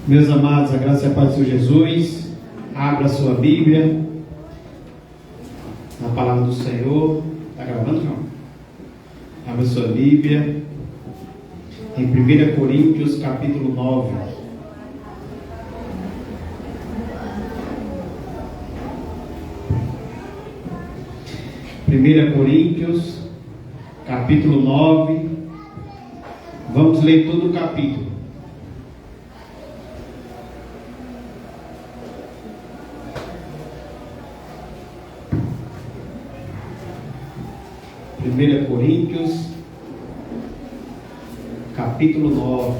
Meus amados, a graça e a paz do Senhor Jesus. Abra a sua Bíblia na palavra do Senhor. Está gravando, João? Abra a sua Bíblia em 1 Coríntios capítulo 9. Primeira Coríntios capítulo 9. Vamos ler todo o capítulo. Primeira Coríntios capítulo 9.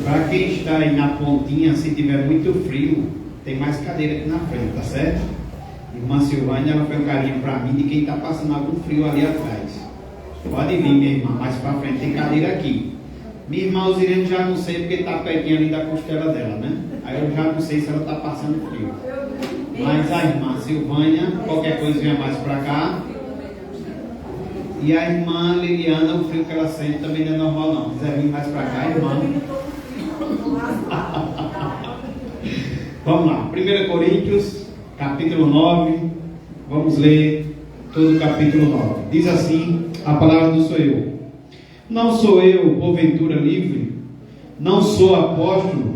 Para quem está aí na pontinha, se tiver muito frio, tem mais cadeira aqui na frente, tá certo? Irmã Silvânia, ela foi um carinho para mim de quem está passando algum frio ali atrás. Pode vir, minha irmã, mais para frente tem cadeira aqui. Minha irmã Alzirene já não sei porque está pertinho ali da costela dela, né? Aí eu já não sei se ela está passando frio. Mas a irmã Silvânia, qualquer coisinha mais para cá. E a irmã Liliana, o frio que ela sente também não é normal não. Se quiser vir mais para cá, irmã. Vamos lá, 1 Coríntios capítulo 9. Vamos ler todo o capítulo 9. Diz assim a palavra do Senhor: Não sou eu, porventura, livre? Não sou apóstolo?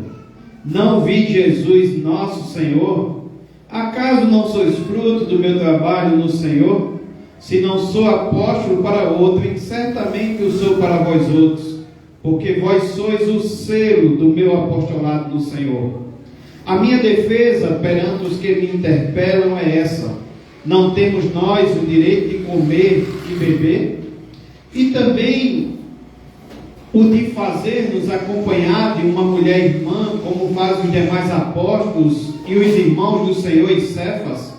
Não vi Jesus nosso Senhor? Acaso não sois fruto do meu trabalho no Senhor? Se não sou apóstolo para outro, certamente o sou para vós outros, porque vós sois o selo do meu apostolado no Senhor. A minha defesa perante os que me interpelam é essa: não temos nós o direito de comer e beber? E também o de fazer-nos acompanhar de uma mulher irmã, como fazem os demais apóstolos e os irmãos do Senhor e Cefas?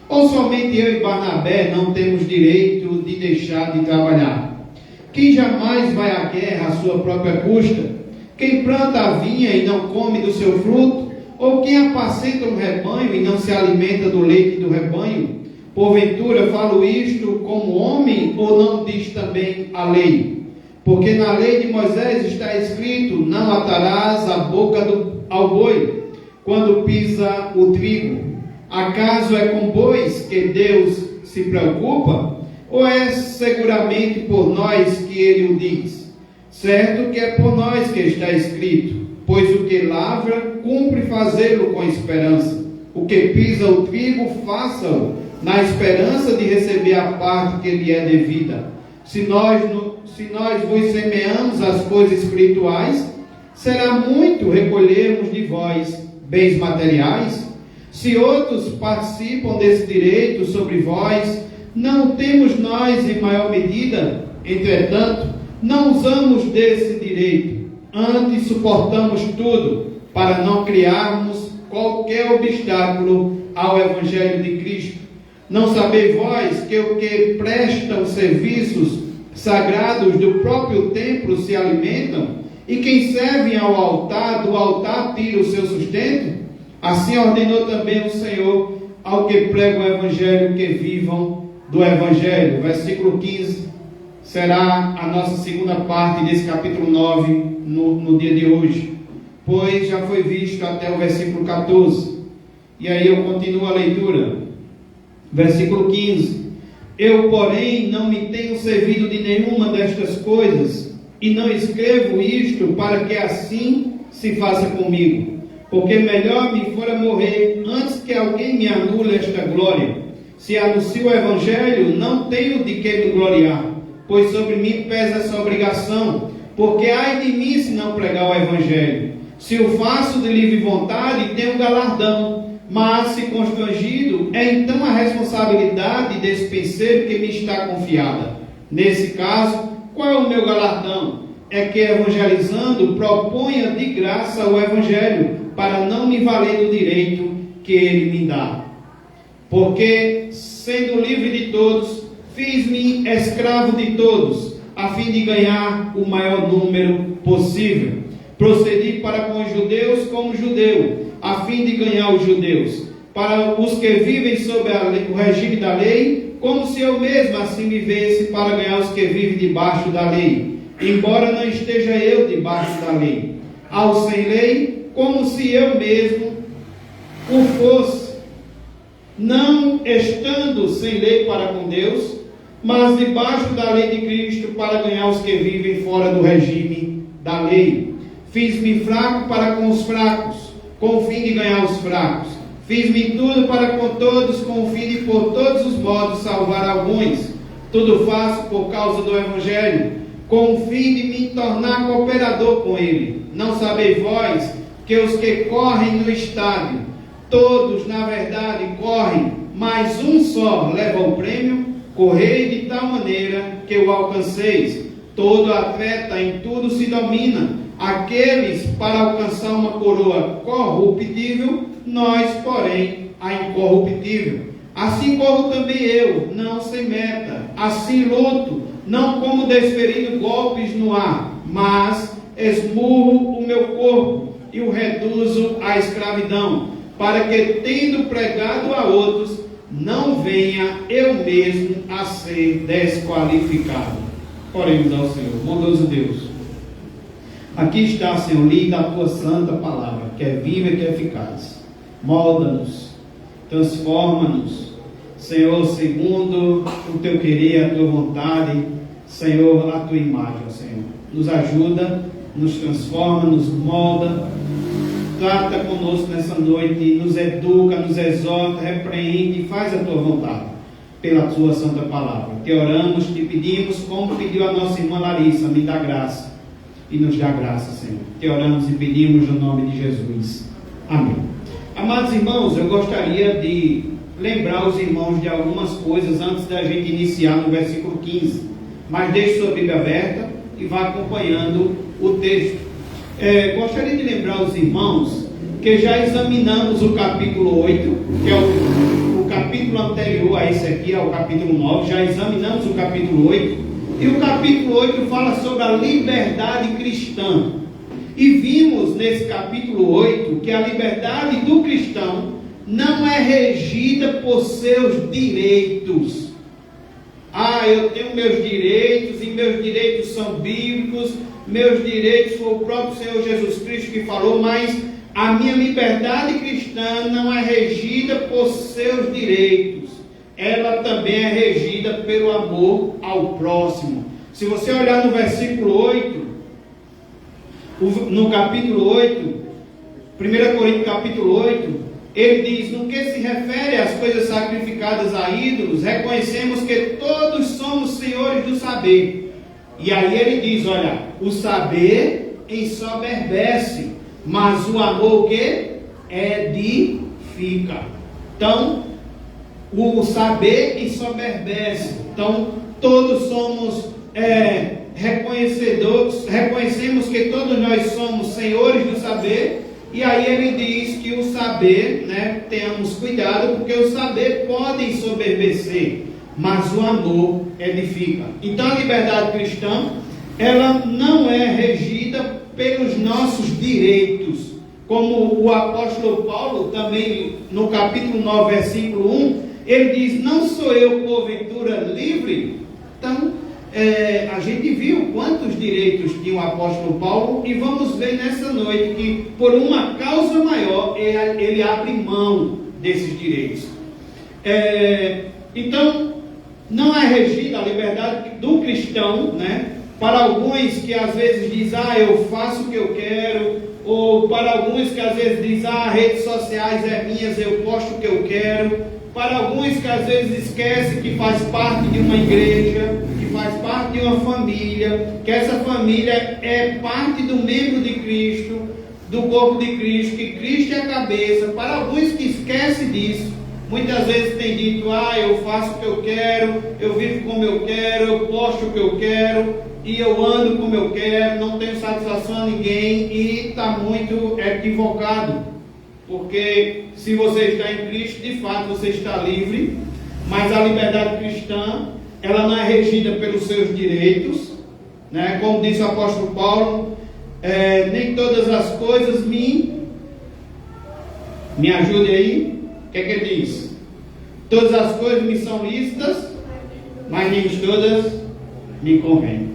Ou somente eu e Barnabé não temos direito de deixar de trabalhar? Quem jamais vai à guerra à sua própria custa? Quem planta a vinha e não come do seu fruto? Ou quem apacenta um rebanho e não se alimenta do leite do rebanho? Porventura falo isto como homem, ou não diz também a lei? Porque na lei de Moisés está escrito: não atarás a boca ao boi quando pisa o trigo. Acaso é com bois que Deus se preocupa? Ou é seguramente por nós que ele o diz? Certo que é por nós que está escrito: pois o que lavra, cumpre fazê-lo com esperança. O que pisa o trigo, faça-o na esperança de receber a parte que lhe é devida. Se nós vos semeamos as coisas espirituais, será muito recolhermos de vós bens materiais? Se outros participam desse direito sobre vós, não temos nós em maior medida? Entretanto, não usamos desse direito, antes suportamos tudo, para não criarmos qualquer obstáculo ao Evangelho de Cristo. Não sabeis vós que o que prestam serviços sagrados do próprio templo se alimentam, e quem serve ao altar, do altar tira o seu sustento? Assim ordenou também o Senhor ao que prega o Evangelho que vivam do Evangelho. Versículo 15 será a nossa segunda parte desse capítulo 9 no dia de hoje, pois já foi visto até o versículo 14. E aí eu continuo a leitura. Versículo 15: Eu, porém, não me tenho servido de nenhuma destas coisas, e não escrevo isto para que assim se faça comigo, porque melhor me fora morrer antes que alguém me anule esta glória. Se anuncio o Evangelho, não tenho de que me gloriar, pois sobre mim pesa essa obrigação, porque ai de mim se não pregar o Evangelho. Se o faço de livre vontade, tenho galardão, mas se constrangido, é então a responsabilidade desse penseiro que me está confiada. Nesse caso, qual é o meu galardão? É que, evangelizando, proponha de graça o Evangelho, para não me valer do direito que ele me dá. Porque, sendo livre de todos, fiz-me escravo de todos, a fim de ganhar o maior número possível. Procedi para com os judeus como judeu, a fim de ganhar os judeus. para os que vivem sob o regime da lei, como se eu mesmo assim vivesse para ganhar os que vivem debaixo da lei, embora não esteja eu debaixo da lei. Ao sem lei, como se eu mesmo o fosse, não estando sem lei para com Deus, mas debaixo da lei de Cristo para ganhar os que vivem fora do regime da lei. Fiz-me fraco para com os fracos, com o fim de ganhar os fracos. Fiz-me tudo para com todos, com o fim de por todos os modos salvar alguns. Tudo faço por causa do Evangelho, com o fim de me tornar cooperador com ele. Não sabeis vós que os que correm no estádio, todos na verdade correm, mas um só leva o prêmio? Correi de tal maneira que o alcanceis. Todo atleta em tudo se domina. Aqueles para alcançar uma coroa corruptível, nós, porém, a incorruptível. Assim corro também eu, não sem meta. Assim luto, não como desferindo golpes no ar, mas esmurro o meu corpo e o reduzo à escravidão, para que, tendo pregado a outros, não venha eu mesmo a ser desqualificado. Oremos ao Senhor. Bondoso Deus, aqui está, Senhor, lida a tua santa palavra, que é viva e que é eficaz. Molda-nos, transforma-nos, Senhor, segundo o teu querer, a tua vontade, Senhor, a tua imagem, Senhor. Nos ajuda, nos transforma, nos molda, trata conosco nessa noite, nos educa, nos exorta, repreende e faz a tua vontade, pela tua santa palavra. Te oramos, te pedimos, como pediu a nossa irmã Larissa, me dá graça e nos dá graça, Senhor. Te oramos e pedimos no nome de Jesus. Amém. Amados irmãos, eu gostaria de lembrar os irmãos de algumas coisas antes da gente iniciar no versículo 15. Mas deixe sua Bíblia aberta e vá acompanhando o texto. Gostaria de lembrar os irmãos que já examinamos o capítulo 8, que é o capítulo anterior a esse aqui, ao capítulo 9. Já examinamos o capítulo 8. E o capítulo 8 fala sobre a liberdade cristã. E vimos nesse capítulo 8 que a liberdade do cristão não é regida por seus direitos. Eu tenho meus direitos, e meus direitos são bíblicos, meus direitos foi o próprio Senhor Jesus Cristo que falou, mas a minha liberdade cristã não é regida por seus direitos. Ela também é regida pelo amor ao próximo. Se você olhar no versículo 8, no capítulo 8, 1 Coríntios capítulo 8, ele diz: no que se refere às coisas sacrificadas a ídolos, reconhecemos que todos somos senhores do saber. E aí ele diz, olha, o saber ensoberbece, mas o amor o que? Edifica. Então, o saber ensoberbece. Então, todos somos reconhecedores, reconhecemos que todos nós somos senhores do saber. E aí ele diz que o saber, tenhamos cuidado, porque o saber pode ensoberbecer, mas o amor edifica. Então a liberdade cristã, ela não é regida pelos nossos direitos, como o apóstolo Paulo também no capítulo 9, versículo 1, ele diz: não sou eu porventura livre? Então a gente viu quantos direitos tinha o apóstolo Paulo, e vamos ver nessa noite que por uma causa maior ele abre mão desses direitos. Então não é regida a liberdade do cristão, para alguns que às vezes dizem: eu faço o que eu quero, ou para alguns que às vezes dizem: redes sociais é minhas, eu posto o que eu quero. Para alguns que às vezes esquecem que faz parte de uma igreja, que faz parte de uma família, que essa família é parte do membro de Cristo, do corpo de Cristo, que Cristo é a cabeça. Para alguns que esquecem disso, muitas vezes tem dito: eu faço o que eu quero, eu vivo como eu quero, eu posto o que eu quero, e eu ando como eu quero, não tenho satisfação a ninguém, e está muito equivocado. Porque se você está em Cristo, de fato você está livre, mas a liberdade cristã, ela não é regida pelos seus direitos, como disse o apóstolo Paulo, nem todas as coisas me ajude aí, que é que ele diz? Todas as coisas me são lícitas, mas nem todas me convêm.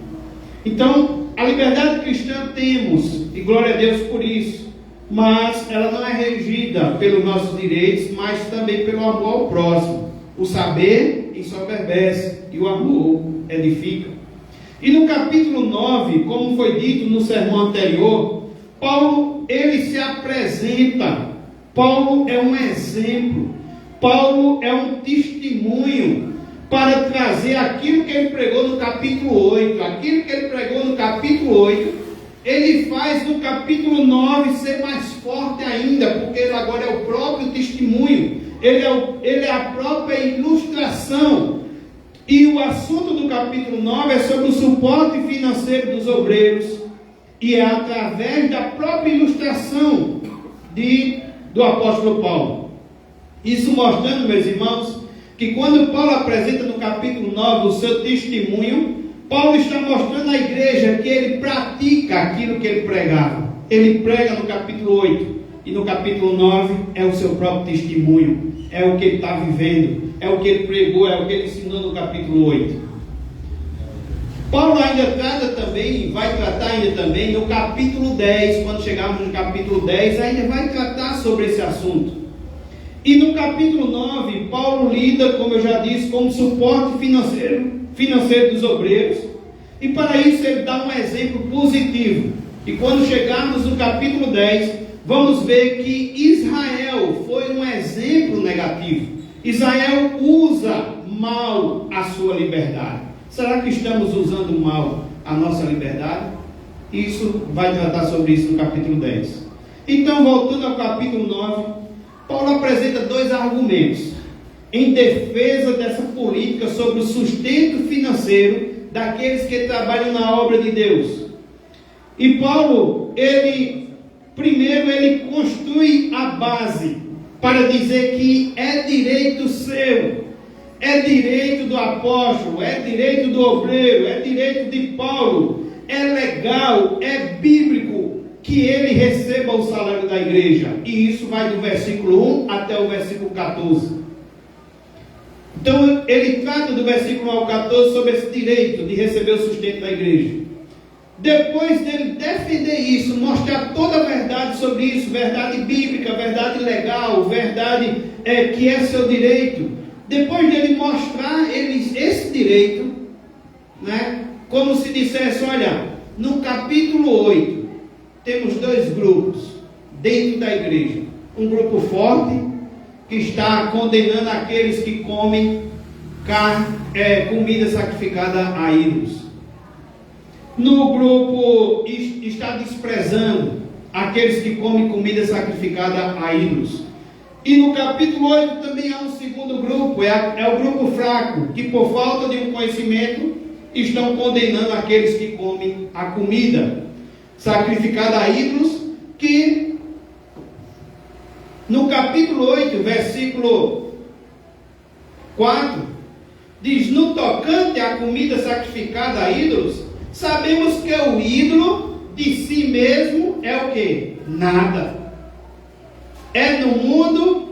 Então, a liberdade cristã temos, e glória a Deus por isso, mas ela não é regida pelos nossos direitos, mas também pelo amor ao próximo. O saber ensoberbece e o amor edifica. E no capítulo 9, como foi dito no sermão anterior, Paulo, ele se apresenta. Paulo é um exemplo. Paulo é um testemunho para trazer aquilo que ele pregou no capítulo 8. Aquilo que ele pregou no capítulo 8, ele faz no capítulo 9 ser mais forte ainda, porque ele agora é o próprio testemunho. Ele é a própria ilustração. E o assunto do capítulo 9 é sobre o suporte financeiro dos obreiros. E é através da própria ilustração do apóstolo Paulo. Isso mostrando, meus irmãos, que quando Paulo apresenta no capítulo 9 o seu testemunho, Paulo está mostrando à igreja que ele pratica aquilo que ele pregava. Ele prega no capítulo 8. E no capítulo 9 é o seu próprio testemunho. É o que ele está vivendo. É o que ele pregou, é o que ele ensinou no capítulo 8. Paulo ainda trata também, vai tratar ainda também no capítulo 10, quando chegarmos no capítulo 10, ainda vai tratar sobre esse assunto. E no capítulo 9, Paulo lida, como eu já disse, com o suporte financeiro dos obreiros. E para isso ele dá um exemplo positivo. E quando chegarmos no capítulo 10, vamos ver que Israel foi um exemplo negativo. Israel usa mal a sua liberdade. Será que estamos usando mal a nossa liberdade? Isso vai tratar sobre isso no capítulo 10. Então, voltando ao capítulo 9, Paulo apresenta dois argumentos em defesa dessa política sobre o sustento financeiro daqueles que trabalham na obra de Deus. E Paulo, primeiro ele constrói a base para dizer que é direito seu, é direito do apóstolo, é direito do obreiro, é direito de Paulo, é legal, é bíblico que ele receba o salário da igreja. E isso vai do versículo 1 até o versículo 14. Então ele trata do versículo 1 ao 14 sobre esse direito de receber o sustento da igreja. Depois dele defender isso, mostrar toda a verdade sobre isso, verdade bíblica, verdade legal, verdade que é seu direito. Depois dele mostrar esse direito, né, como se dissesse, olha, no capítulo 8, temos dois grupos dentro da igreja. Um grupo forte, que está condenando aqueles que comem comida sacrificada a ídolos. No grupo está desprezando aqueles que comem comida sacrificada a ídolos. E no capítulo 8 também há um segundo grupo, é o grupo fraco, que por falta de um conhecimento estão condenando aqueles que comem a comida sacrificada a ídolos, que no capítulo 8, versículo 4, diz: no tocante à comida sacrificada a ídolos, sabemos que o ídolo de si mesmo é o quê? Nada. É no mundo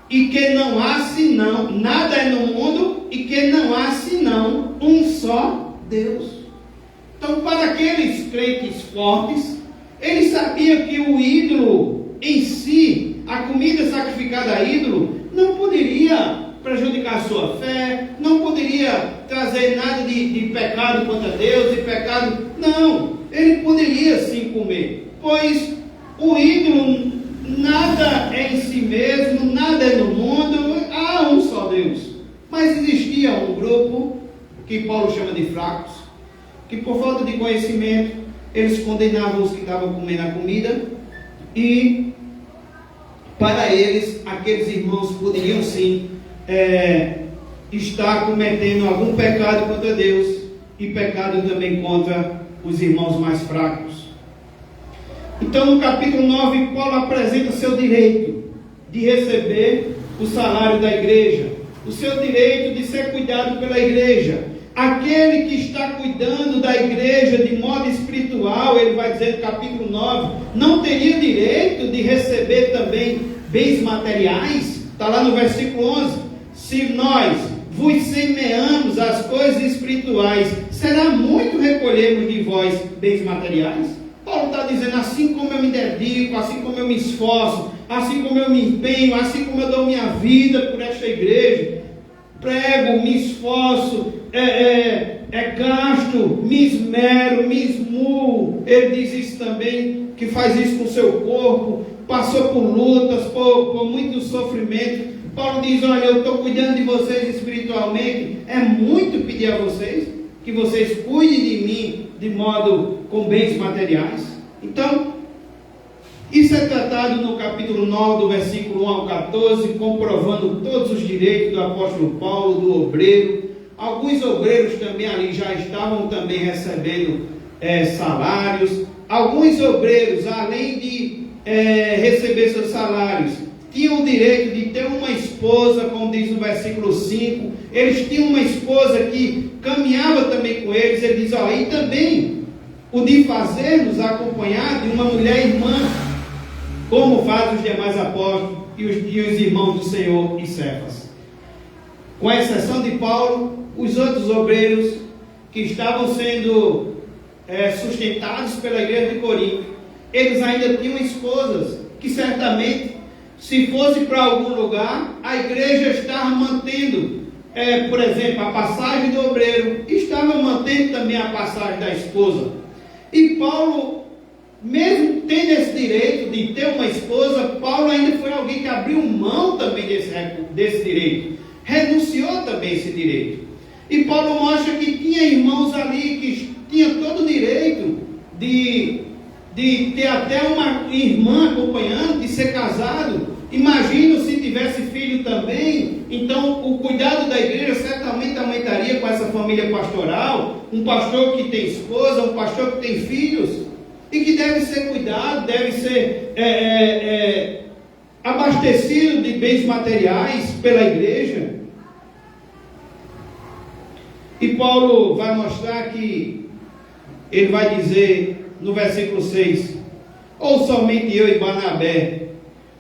e que não há senão, nada é no mundo e que não há senão um só Deus. Então, para aqueles crentes fortes, eles sabiam que o ídolo em si, a comida sacrificada a ídolo, não poderia prejudicar a sua fé, não poderia trazer nada de pecado contra Deus, de pecado, não, ele poderia sim comer, pois o ídolo nada é em si mesmo, nada é no mundo, há um só Deus. Mas existia um grupo, que Paulo chama de fracos, que por falta de conhecimento, eles condenavam os que estavam comendo a comida, e para eles, aqueles irmãos poderiam sim estar cometendo algum pecado contra Deus, e pecado também contra os irmãos mais fracos. Então, no capítulo 9, Paulo apresenta seu direito de receber o salário da igreja, o seu direito de ser cuidado pela igreja. Aquele que está cuidando da igreja de modo espiritual, ele vai dizer no capítulo 9, não teria direito de receber também bens materiais, está lá no versículo 11, se nós vos semeamos as coisas espirituais, será muito recolhermos de vós bens materiais? Paulo está dizendo, assim como eu me dedico, assim como eu me esforço, assim como eu me empenho, assim como eu dou minha vida por esta igreja, prego, me esforço, gasto, me esmero, me esmurro. Ele diz isso também, que faz isso com o seu corpo, passou por lutas, por muito sofrimento. Paulo diz, olha, eu estou cuidando de vocês espiritualmente, é muito pedir a vocês, que vocês cuidem de mim, de modo com bens materiais. Então, isso é tratado no capítulo 9, do versículo 1 ao 14, comprovando todos os direitos do apóstolo Paulo, do obreiro. Alguns obreiros também ali já estavam também recebendo salários. Alguns obreiros, além de receber seus salários, tinham o direito de ter uma esposa, como diz no versículo 5. Eles tinham uma esposa que caminhava também com eles. Ele diz, e também o de fazer-nos acompanhar de uma mulher irmã, como fazem os demais apóstolos e os irmãos do Senhor e Cefas. Com exceção de Paulo, os outros obreiros que estavam sendo sustentados pela igreja de Corinto, eles ainda tinham esposas, que certamente, se fosse para algum lugar, a igreja estava mantendo, por exemplo, a passagem do obreiro, estava mantendo também a passagem da esposa. E Paulo, mesmo tendo esse direito de ter uma esposa, Paulo ainda foi alguém que abriu mão também desse direito, renunciou também esse direito. E Paulo mostra que tinha irmãos ali que tinham todo o direito de ter até uma irmã acompanhando, de ser casado. Imagino se tivesse filho também, então o cuidado da igreja certamente aumentaria com essa família pastoral, um pastor que tem esposa, um pastor que tem filhos, e que deve ser cuidado, deve ser abastecido de bens materiais pela igreja. E Paulo vai mostrar que, ele vai dizer no versículo 6, ou somente eu e Barnabé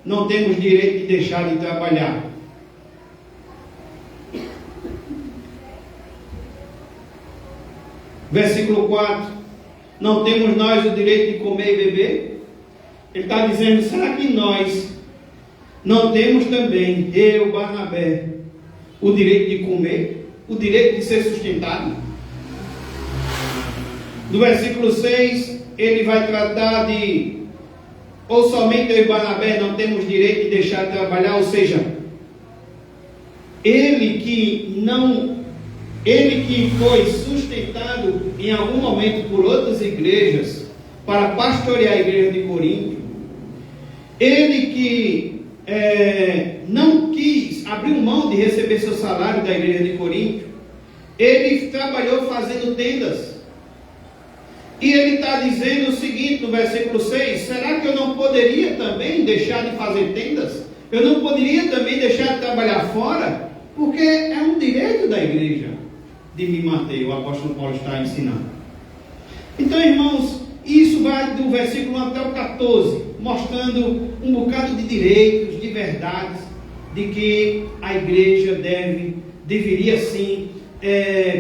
não temos direito de deixar de trabalhar. Versículo 4, não temos nós o direito de comer e beber? Ele está dizendo, será que nós não temos também, eu, Barnabé, o direito de comer, o direito de ser sustentado? No versículo 6, ele vai tratar de, ou somente eu e Barnabé não temos direito de deixar de trabalhar, ou seja, ele que foi sustentado em algum momento por outras igrejas, para pastorear a igreja de Corinto, ele que não quis abrir mão de receber seu salário da igreja de Corinto, ele trabalhou fazendo tendas. E ele está dizendo o seguinte no versículo 6, será que eu não poderia também deixar de fazer tendas? Eu não poderia também deixar de trabalhar fora? Porque é um direito da igreja de me manter, o apóstolo Paulo está ensinando. Então, irmãos, isso vai do versículo 1 até o 14, mostrando um bocado de direitos, de verdades, de que a igreja deveria sim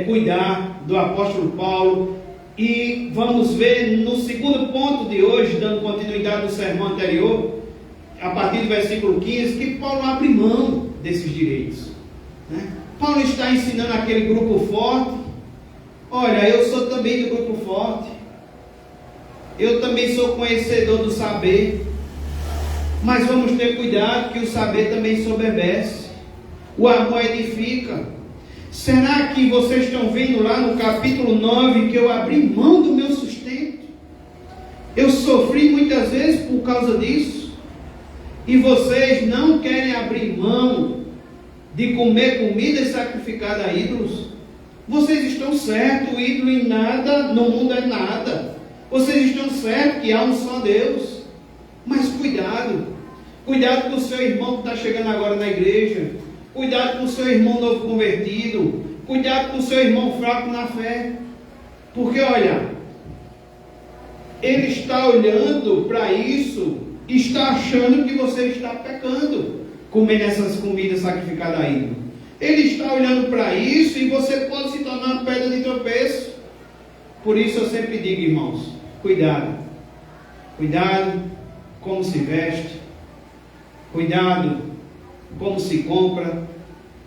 cuidar do apóstolo Paulo. E vamos ver no segundo ponto de hoje, dando continuidade ao sermão anterior, a partir do versículo 15, que Paulo abre mão desses direitos, né? Paulo está ensinando aquele grupo forte, olha, eu sou também do grupo forte, eu também sou conhecedor do saber, mas vamos ter cuidado que o saber também soberbece, o amor edifica. Será que vocês estão vendo lá no capítulo 9 que eu abri mão do meu sustento? Eu sofri muitas vezes por causa disso. E vocês não querem abrir mão de comer comida sacrificada a ídolos? Vocês estão certos, o ídolo em nada, no mundo é nada. Vocês estão certos que há um só Deus. Mas cuidado com o seu irmão que está chegando agora na igreja. Cuidado com o seu irmão novo convertido. Cuidado com o seu irmão fraco na fé. Porque olha, ele está olhando para isso está achando que você está pecando, comendo essas comidas sacrificadas a ídolo. Ele está olhando para isso e você pode se tornar uma pedra de tropeço. Por isso eu sempre digo, irmãos, cuidado. Cuidado como se veste. Cuidado como se compra,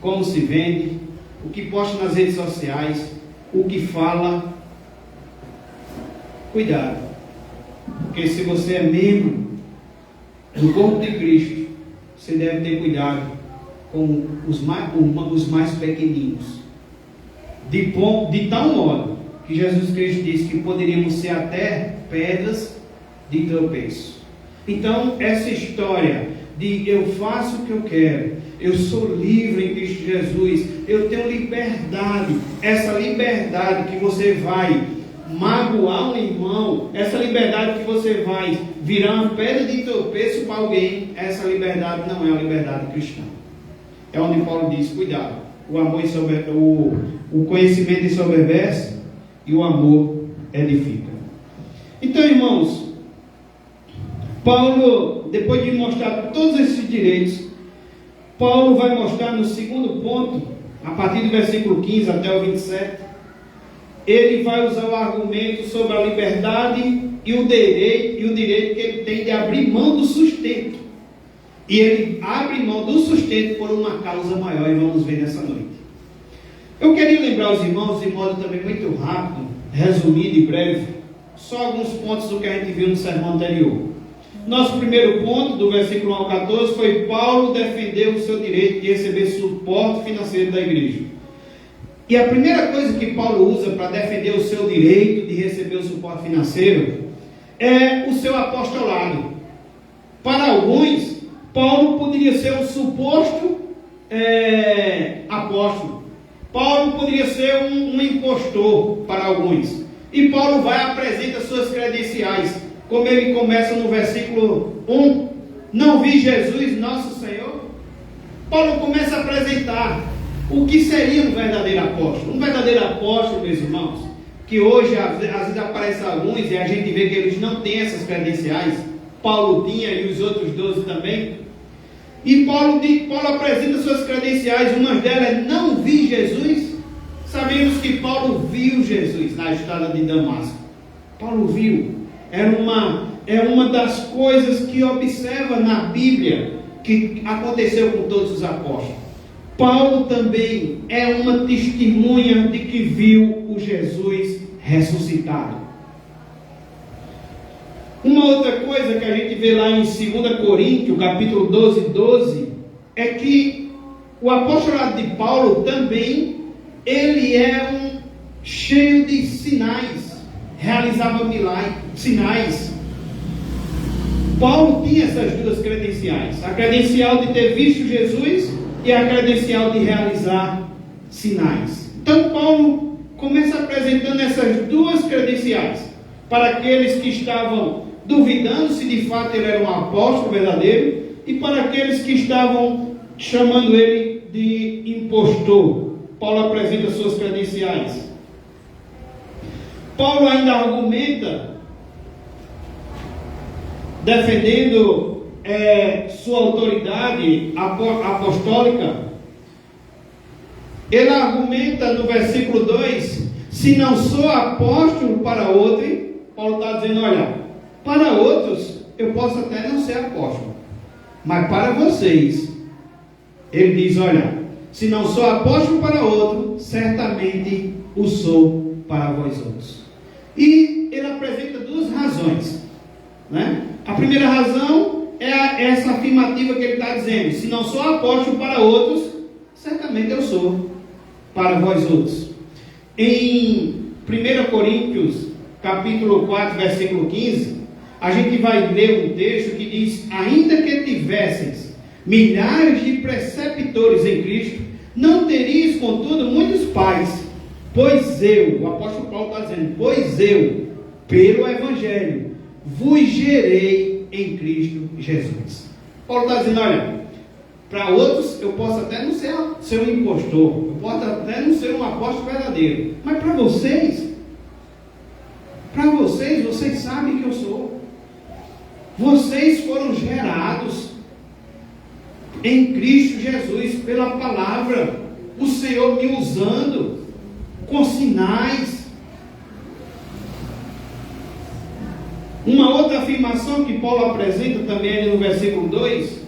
como se vende, o que posta nas redes sociais, o que fala. Cuidado. Porque se você é membro do corpo de Cristo, você deve ter cuidado com os mais pequeninos, de tal modo que Jesus Cristo disse que poderíamos ser até pedras de tropeço. Então, essa história de eu faço o que eu quero, eu sou livre em Cristo Jesus, eu tenho liberdade, essa liberdade que você vai magoar um irmão, essa liberdade que você vai virar uma pedra de tropeço para alguém, essa liberdade não é a liberdade cristã. É onde Paulo diz, cuidado, o conhecimento ensoberbece e o amor edifica. Então, irmãos, Paulo, depois de mostrar todos esses direitos, Paulo vai mostrar no segundo ponto, a partir do versículo 15 até o 27, ele vai usar o argumento sobre a liberdade e o direito que ele tem de abrir mão do sustento. E ele abre mão do sustento por uma causa maior, e vamos ver nessa noite. Eu queria lembrar os irmãos, de modo também muito rápido, resumido e breve, só alguns pontos do que a gente viu no sermão anterior. Nosso primeiro ponto, do versículo 1 ao 14, foi Paulo defender o seu direito de receber suporte financeiro da igreja. E a primeira coisa que Paulo usa para defender o seu direito de receber o suporte financeiro é o seu apostolado. Para alguns, Paulo poderia ser um suposto apóstolo. Paulo poderia ser um impostor para alguns. E Paulo vai e apresenta suas credenciais. Como ele começa no versículo 1. Não vi Jesus, nosso Senhor. Paulo começa a apresentar o que seria um verdadeiro apóstolo. Um verdadeiro apóstolo, meus irmãos, que hoje às vezes aparecem alguns e a gente vê que eles não têm essas credenciais. Paulo tinha e os outros 12 também. E Paulo apresenta suas credenciais. Uma delas é não vi Jesus. Sabemos que Paulo viu Jesus na estrada de Damasco. Paulo viu. É uma das coisas que observa na Bíblia que aconteceu com todos os apóstolos. Paulo também é uma testemunha de que viu o Jesus ressuscitado. Uma outra coisa que a gente vê lá em 2 Coríntios, capítulo 12, é que o apostolado de Paulo também, ele é cheio de sinais, realizava milagres, sinais. Paulo tinha essas duas credenciais, a credencial de ter visto Jesus e a credencial de realizar sinais. Então Paulo começa apresentando essas duas credenciais para aqueles que estavam duvidando se de fato ele era um apóstolo verdadeiro e para aqueles que estavam chamando ele de impostor. Paulo apresenta suas credenciais. Paulo ainda argumenta, defendendo sua autoridade apostólica. Ele argumenta no versículo 2: se não sou apóstolo para outro, Paulo está dizendo, olha, para outros eu posso até não ser apóstolo, mas para vocês, ele diz, olha, se não sou apóstolo para outro, certamente o sou para vós outros. E ele apresenta duas razões, né? A primeira razão é essa afirmativa que ele está dizendo: se não sou apóstolo para outros, certamente eu sou para vós outros. Em 1 Coríntios, capítulo 4, versículo 15, a gente vai ler um texto que diz: ainda que tivesseis milhares de preceptores em Cristo, não teríeis, contudo, muitos pais, pois eu, o apóstolo Paulo está dizendo, pois eu, pelo Evangelho, vos gerei em Cristo Jesus. Paulo está dizendo, olha, para outros eu posso até não ser um impostor, eu posso até não ser um apóstolo verdadeiro, mas para vocês, vocês sabem que eu sou. Vocês foram gerados em Cristo Jesus pela palavra, o Senhor me usando com sinais. Uma outra afirmação que Paulo apresenta também ali no versículo 2,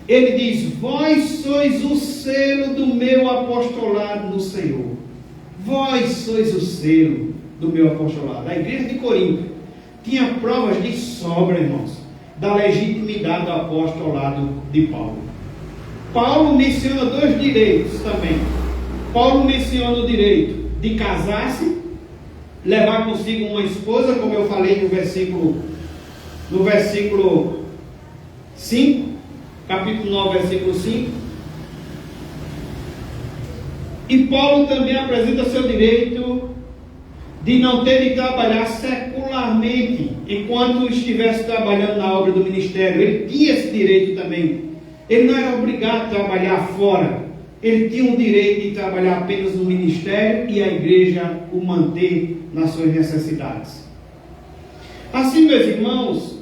ele diz: vós sois o selo do meu apostolado no Senhor. Vós sois o selo do meu apostolado. A igreja de Corinto tinha provas de sobra, irmãos, da legitimidade do apostolado de Paulo. Paulo menciona dois direitos também. Paulo menciona o direito de casar-se, levar consigo uma esposa, como eu falei no versículo 5, capítulo 9, versículo 5. E Paulo também apresenta seu direito de não ter de trabalhar secularmente enquanto estivesse trabalhando na obra do ministério. Ele tinha esse direito também. Ele não era obrigado a trabalhar fora. Ele tinha o direito de trabalhar apenas no ministério e a igreja o manter nas suas necessidades. Assim, meus irmãos,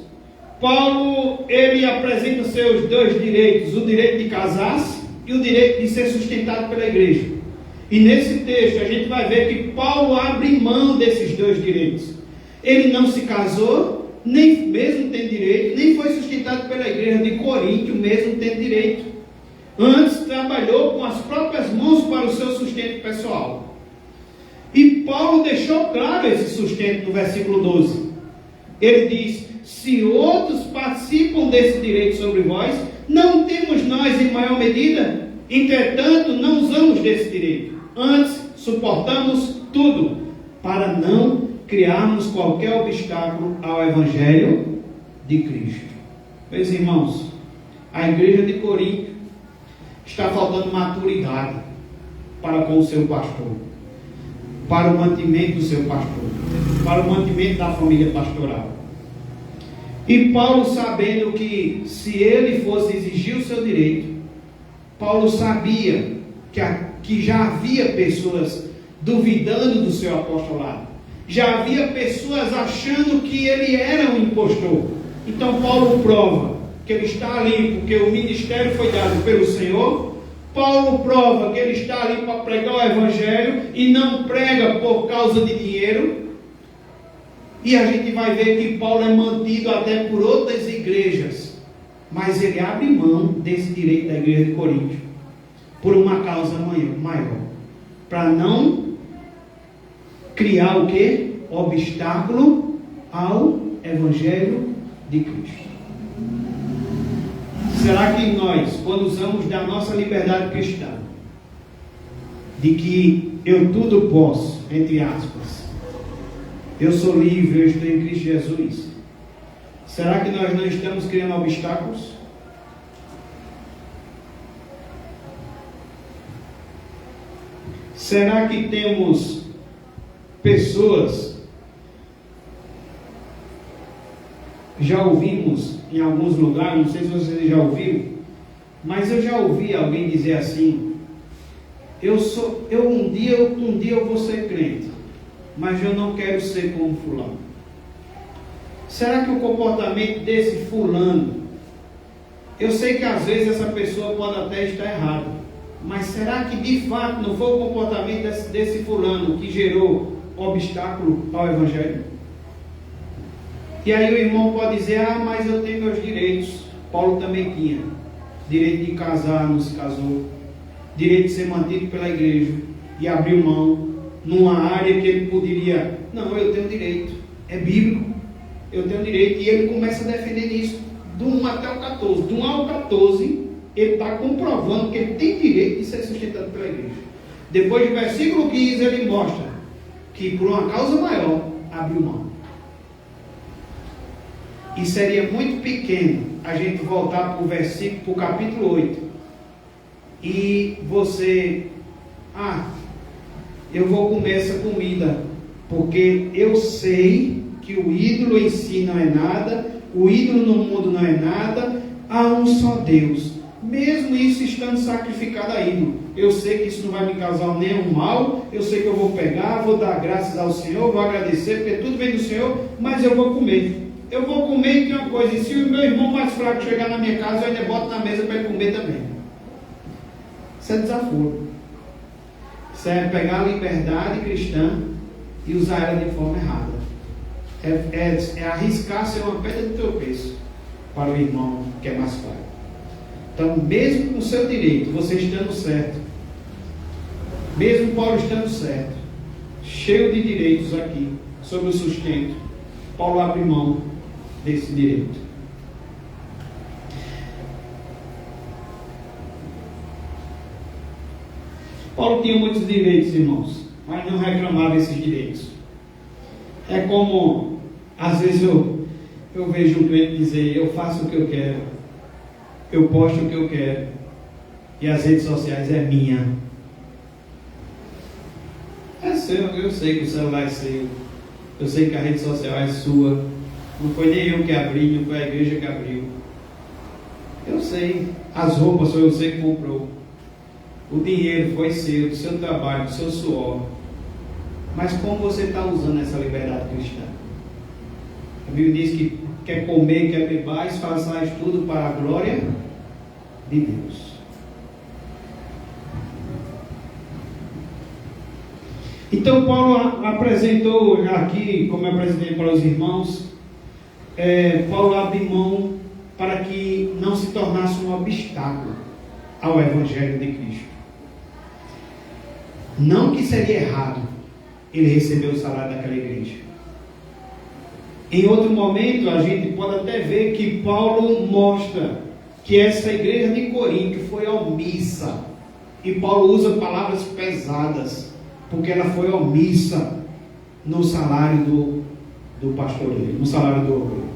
Paulo, ele apresenta seus dois direitos: o direito de casar-se e o direito de ser sustentado pela igreja. E nesse texto a gente vai ver que Paulo abre mão desses dois direitos. Ele não se casou, nem mesmo tem direito, nem foi sustentado pela igreja de Corinto, mesmo tem direito. Antes trabalhou com as próprias mãos para o seu sustento pessoal. E Paulo deixou claro esse sustento no versículo 12. Ele diz: se outros participam desse direito sobre vós, não temos nós em maior medida? Entretanto, não usamos desse direito. Antes, suportamos tudo, para não criarmos qualquer obstáculo ao Evangelho de Cristo. Meus irmãos, a igreja de Corinto está faltando maturidade para com o seu pastor, para o mantimento do seu pastor, para o mantimento da família pastoral. E Paulo, sabendo que se ele fosse exigir o seu direito, Paulo sabia que já havia pessoas duvidando do seu apostolado, já havia pessoas achando que ele era um impostor. Então Paulo prova que ele está ali porque o ministério foi dado pelo Senhor. Paulo prova que ele está ali para pregar o Evangelho e não prega por causa de dinheiro. E a gente vai ver que Paulo é mantido até por outras igrejas, mas ele abre mão desse direito da igreja de Corinto por uma causa maior, para não criar o quê? Obstáculo ao Evangelho de Cristo. Será que nós, quando usamos da nossa liberdade cristã, de que eu tudo posso, entre aspas, eu sou livre, eu estou em Cristo Jesus, será que nós não estamos criando obstáculos? Será que temos pessoas, já ouvimos em alguns lugares, não sei se vocês já ouviram, mas eu já ouvi alguém dizer assim: um dia eu vou ser crente, mas eu não quero ser como fulano. Será que o comportamento desse fulano, eu sei que às vezes essa pessoa pode até estar errada, mas será que de fato não foi o comportamento desse fulano que gerou obstáculo ao Evangelho? E aí o irmão pode dizer: ah, mas eu tenho meus direitos. Paulo também tinha direito de casar, não se casou, direito de ser mantido pela igreja, e abriu mão numa área que ele poderia: não, eu tenho direito, é bíblico, eu tenho direito. E ele começa a defender isso do 1 até o 14. Do 1 ao 14 ele está comprovando que ele tem direito de ser sustentado pela igreja. Depois do versículo 15 ele mostra que por uma causa maior abriu mão. E seria muito pequeno a gente voltar para o versículo, para o capítulo 8, e você: eu vou comer essa comida, porque eu sei que o ídolo em si não é nada, o ídolo no mundo não é nada, há um só Deus. Mesmo isso estando sacrificado a ídolo, eu sei que isso não vai me causar nenhum mal, eu sei que eu vou pegar, vou dar graças ao Senhor, vou agradecer, porque tudo vem do Senhor, mas eu vou comer. eu vou comer e tem uma coisa, e se o meu irmão mais fraco chegar na minha casa, eu ainda boto na mesa para ele comer também. Isso é desaforo. Isso é pegar a liberdade cristã e usar ela de forma errada. É arriscar ser uma pedra de tropeço para o irmão que é mais fraco. Então, mesmo com o seu direito, você estando certo, mesmo Paulo estando certo, cheio de direitos aqui, sobre o sustento, Paulo abre mão desse direito. Paulo tinha muitos direitos, irmãos, mas não reclamava desses direitos. É como, às vezes eu vejo um crente dizer, eu faço o que eu quero, eu posto o que eu quero, e as redes sociais é minha. É seu, eu sei que o celular é seu, eu sei que a rede social é sua, não foi nem eu que abri, não foi a igreja que abriu. Eu sei, as roupas foi você que comprou, o dinheiro foi seu, do seu trabalho, do seu suor. Mas como você está usando essa liberdade cristã? A Bíblia diz que quer comer, quer beber, façais tudo para a glória de Deus. Então Paulo apresentou aqui, como eu apresentei para os irmãos, Paulo abre mão para que não se tornasse um obstáculo ao Evangelho de Cristo. Não que seria errado ele receber o salário daquela igreja. Em outro momento a gente pode até ver que Paulo mostra que essa igreja de Corinto foi omissa, e Paulo usa palavras pesadas, porque ela foi omissa no salário do pastoreio, no salário do obreiro.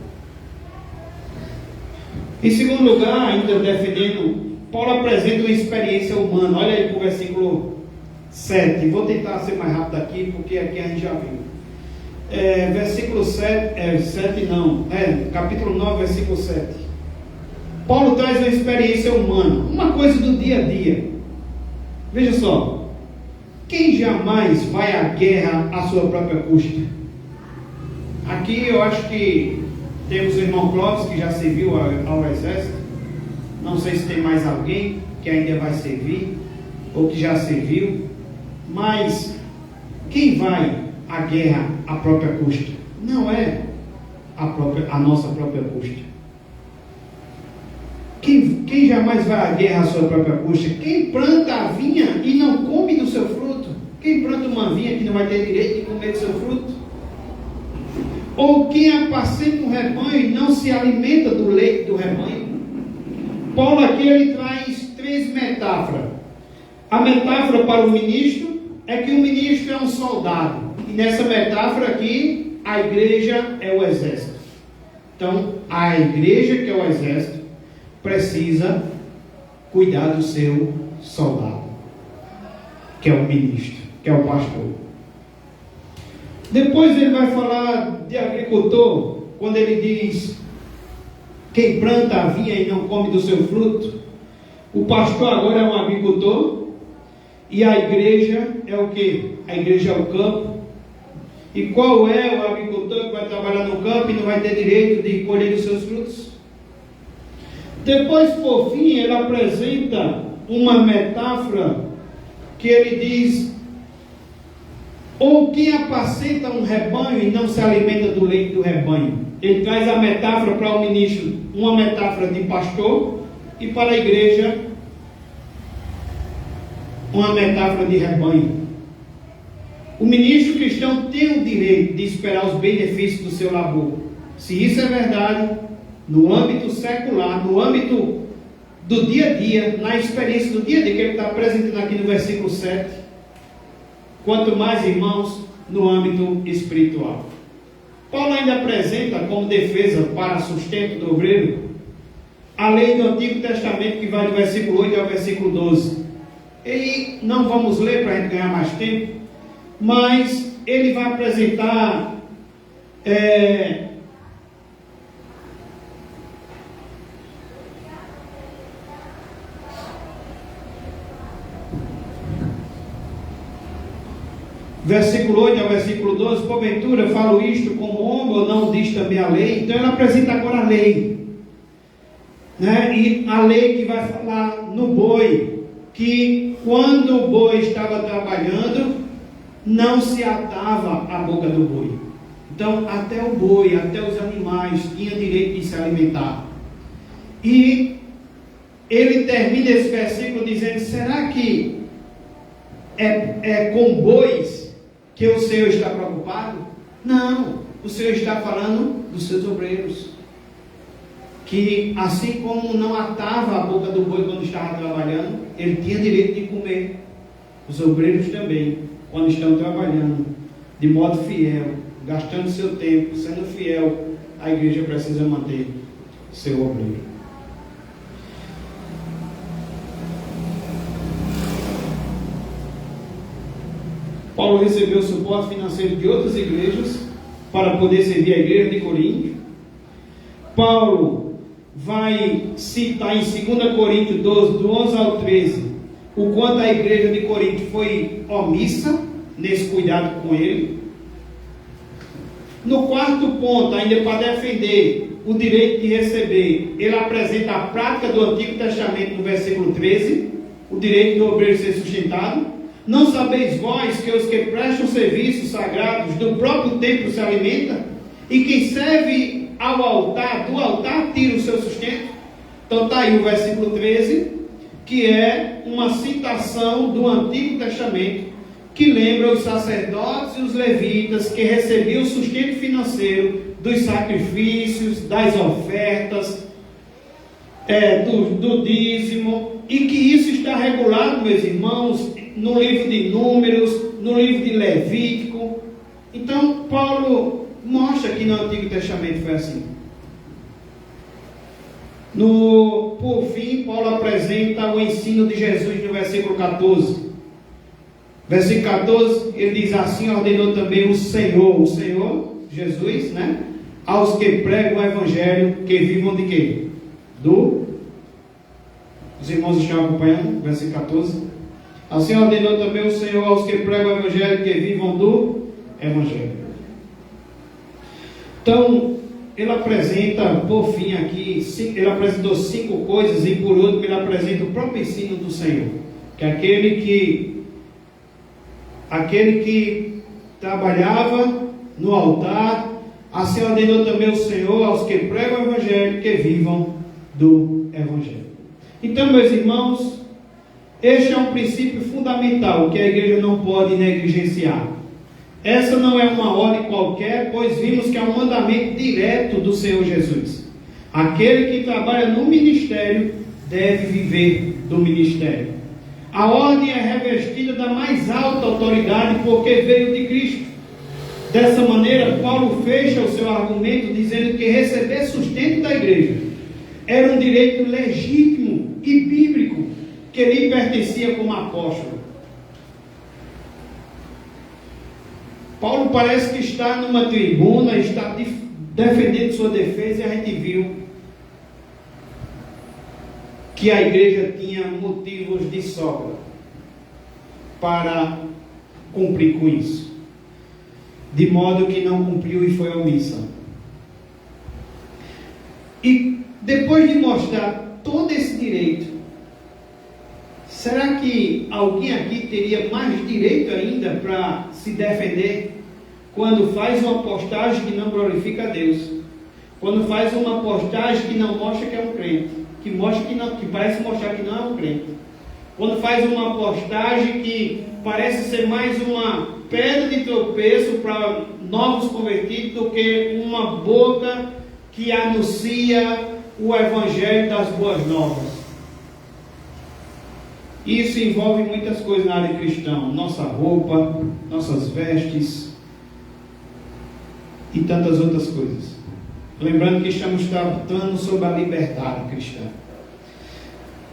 Em segundo lugar, ainda defendendo, Paulo apresenta uma experiência humana. Olha aí para o versículo 7, vou tentar ser mais rápido aqui, porque aqui a gente já viu. Versículo 7, capítulo 9, versículo 7. Paulo traz uma experiência humana, uma coisa do dia a dia. Veja só, quem jamais vai à guerra à sua própria custa? Aqui eu acho que temos o irmão Clóvis, que já serviu ao exército. Não sei se tem mais alguém que ainda vai servir, ou que já serviu. Mas quem vai à guerra à própria custa? Não é a nossa própria custa. Quem jamais vai à guerra à sua própria custa? Quem planta a vinha e não come do seu fruto? Quem planta uma vinha que não vai ter direito de comer do seu fruto? Ou quem apacenta um rebanho e não se alimenta do leite do rebanho? Paulo aqui ele traz 3 metáforas. A metáfora para o ministro é que o ministro é um soldado, e nessa metáfora aqui a igreja é o exército. Então a igreja, que é o exército, precisa cuidar do seu soldado, que é o ministro, que é o pastor. Depois ele vai falar de agricultor, quando ele diz: quem planta a vinha e não come do seu fruto. O pastor agora é um agricultor, e a igreja é o quê? A igreja é o campo. E qual é o agricultor que vai trabalhar no campo e não vai ter direito de colher os seus frutos? Depois, por fim, ele apresenta uma metáfora que ele diz: ou quem apacenta um rebanho e não se alimenta do leite do rebanho. Ele traz a metáfora para o ministro, uma metáfora de pastor, e para a igreja uma metáfora de rebanho. O ministro cristão tem o direito de esperar os benefícios do seu labor. Se isso é verdade, no âmbito secular, no âmbito do dia a dia, na experiência do dia a dia que ele está apresentando aqui no versículo 7, quanto mais, irmãos, no âmbito espiritual. Paulo ainda apresenta como defesa para sustento do obreiro a lei do Antigo Testamento, que vai do versículo 8 ao versículo 12. E não vamos ler para a gente ganhar mais tempo, mas ele vai apresentar versículo 8 ao versículo 12, porventura falo isto como homem, ou não diz também a lei? Então ele apresenta agora a lei, né? E a lei que vai falar no boi, que quando o boi estava trabalhando, não se atava a boca do boi. Então até o boi, até os animais tinham direito de se alimentar. E ele termina esse versículo dizendo: será que é com bois que o Senhor está preocupado? Não, o Senhor está falando dos seus obreiros, que assim como não atava a boca do boi quando estava trabalhando, ele tinha direito de comer. Os obreiros também, quando estão trabalhando de modo fiel, gastando seu tempo, sendo fiel, a igreja precisa manter seu obreiro. Paulo recebeu suporte financeiro de outras igrejas para poder servir a igreja de Corinto. Paulo vai citar em 2 Coríntios 12, do 11 ao 13, o quanto a igreja de Corinto foi omissa nesse cuidado com ele. No quarto ponto, ainda para defender o direito de receber, ele apresenta a prática do Antigo Testamento no versículo 13, o direito do obreiro ser sustentado. Não sabeis vós que os que prestam serviços sagrados do próprio templo se alimentam? E quem serve ao altar, do altar tira o seu sustento? Então está aí o versículo 13, que é uma citação do Antigo Testamento, que lembra os sacerdotes e os levitas que recebiam o sustento financeiro dos sacrifícios, das ofertas, do dízimo, e que isso está regulado, meus irmãos, no livro de Números, no livro de Levítico. Então Paulo mostra que no Antigo Testamento foi assim. Por fim, Paulo apresenta o ensino de Jesus no versículo 14. Versículo 14, ele diz assim: ordenou também o Senhor, Jesus, né? Aos que pregam o Evangelho, que vivam de quê? Os irmãos estão acompanhando? Versículo 14. Assim ordenou também o Senhor aos que pregam o Evangelho, que vivam do Evangelho. Então, ele apresenta, por fim aqui, ele apresentou 5 coisas, e por último ele apresenta o próprio ensino do Senhor, que aquele que trabalhava no altar, assim ordenou também o Senhor aos que pregam o Evangelho, que vivam do Evangelho. Então, meus irmãos, este é um princípio fundamental que a igreja não pode negligenciar. Essa não é uma ordem qualquer, pois vimos que é um mandamento direto do Senhor Jesus. Aquele que trabalha no ministério deve viver do ministério. A ordem é revestida da mais alta autoridade porque veio de Cristo. Dessa maneira, Paulo fecha o seu argumento dizendo que receber sustento da igreja era um direito legítimo e bíblico que lhe pertencia como apóstolo. Paulo parece que está numa tribuna, está defendendo sua defesa, e a gente viu que a igreja tinha motivos de sobra para cumprir com isso, de modo que não cumpriu e foi omissa. E depois de mostrar todo esse direito, será que alguém aqui teria mais direito ainda para se defender quando faz uma postagem que não glorifica a Deus, quando faz uma postagem que não mostra que é um crente, que mostra que não, que parece mostrar que não é um crente, quando faz uma postagem que parece ser mais uma pedra de tropeço para novos convertidos do que uma boca que anuncia o Evangelho das Boas Novas? Isso envolve muitas coisas na área cristã: nossa roupa, nossas vestes e tantas outras coisas. Lembrando que estamos tratando sobre a liberdade cristã.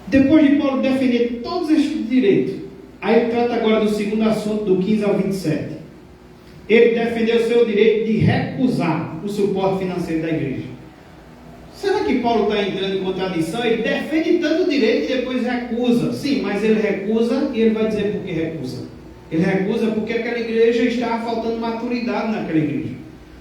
Depois de Paulo defender todos estes direitos, aí ele trata agora do segundo assunto, do 15 ao 27. Ele defendeu o seu direito de recusar o suporte financeiro da igreja. Será que Paulo está entrando em contradição? Ele defende tanto o direito e depois recusa. Sim, mas ele recusa, e ele vai dizer por que recusa. Ele recusa porque aquela igreja estava faltando maturidade naquela igreja.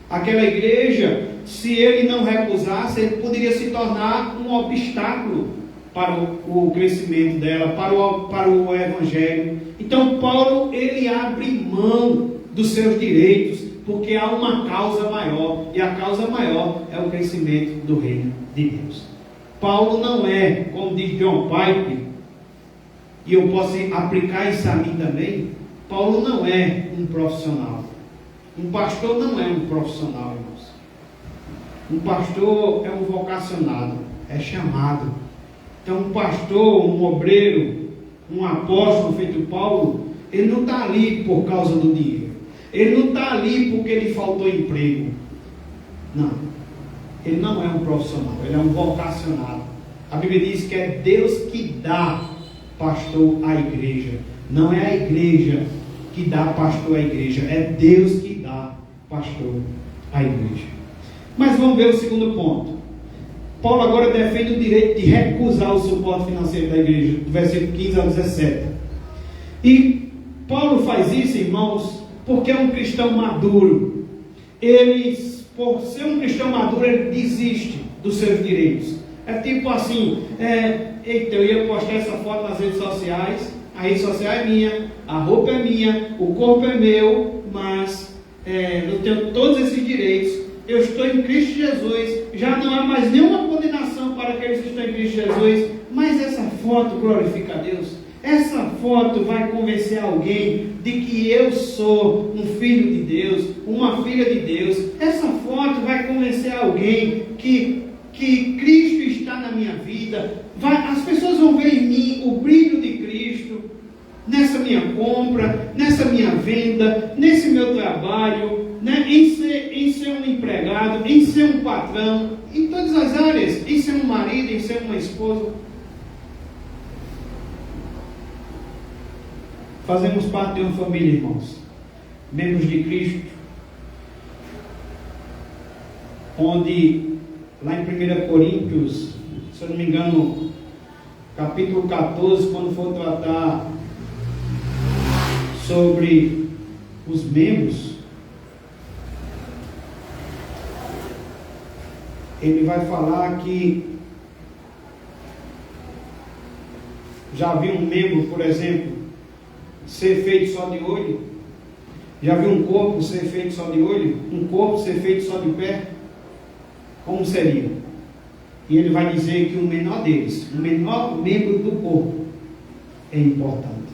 Aquela igreja, se ele não recusasse, ele poderia se tornar um obstáculo para o crescimento dela, para o evangelho. Então Paulo, ele abre mão dos seus direitos, porque há uma causa maior, e a causa maior é o crescimento do reino de Deus. Paulo não é, como diz John Piper, e eu posso aplicar isso a mim também, Paulo não é um profissional. Um pastor não é um profissional, irmãos. Um pastor é um vocacionado, é chamado. Então um pastor, um obreiro, um apóstolo feito Paulo, ele não está ali por causa do dinheiro. Ele não está ali porque lhe faltou emprego. Não. Ele não é um profissional, ele é um vocacionado. A Bíblia diz que é Deus que dá pastor à igreja. Não é a igreja que dá pastor à igreja, é Deus que dá pastor à igreja. Mas vamos ver o segundo ponto. Paulo agora defende o direito de recusar o suporte financeiro da igreja, do versículo 15 ao 17. E Paulo faz isso, irmãos, porque é um cristão maduro. Ele, por ser um cristão maduro, ele desiste dos seus direitos. É tipo assim, eita, eu ia postar essa foto nas redes sociais, a rede social é minha, a roupa é minha, o corpo é meu, mas eu tenho todos esses direitos, eu estou em Cristo Jesus, já não há mais nenhuma condenação para aqueles que estão em Cristo Jesus, mas essa foto glorifica a Deus, essa foto vai convencer alguém de que eu sou um filho de Deus, uma filha de Deus, essa foto vai convencer alguém que Cristo está na minha vida, as pessoas vão ver em mim o brilho de Cristo, nessa minha compra, nessa minha venda, nesse meu trabalho, né? em ser um empregado, em ser um patrão, em todas as áreas, em ser um marido, em ser uma esposa. Fazemos parte de uma família, irmãos, membros de Cristo, onde lá em 1 Coríntios, se eu não me engano, capítulo 14, quando for tratar sobre os membros, ele vai falar que já viu um membro, por exemplo, ser feito só de olho? Já viu um corpo ser feito só de olho? Um corpo ser feito só de pé? Como seria? E ele vai dizer que o menor deles, o menor membro do corpo, é importante.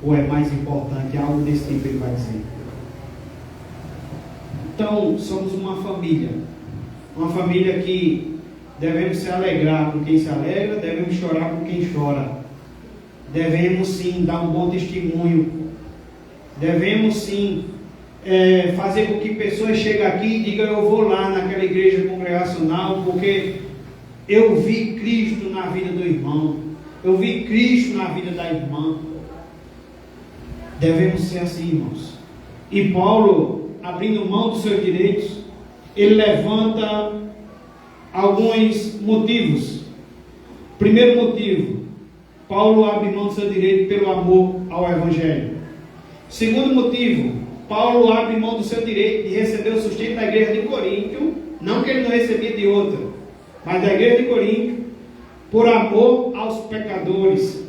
Ou é mais importante, algo desse tipo ele vai dizer. Então, somos uma família que devemos se alegrar com quem se alegra, devemos chorar com quem chora, devemos sim dar um bom testemunho, devemos sim fazer com que pessoas cheguem aqui e digam: eu vou lá naquela igreja congregacional porque eu vi Cristo na vida do irmão, eu vi Cristo na vida da irmã. Devemos ser assim, irmãos. E Paulo, abrindo mão dos seus direitos, ele levanta alguns motivos. Primeiro motivo, Paulo abre mão do seu direito pelo amor ao Evangelho. Segundo motivo, Paulo abre mão do seu direito de receber o sustento da igreja de Corinto, não que ele não recebia de outra, mas da igreja de Corinto, por amor aos pecadores.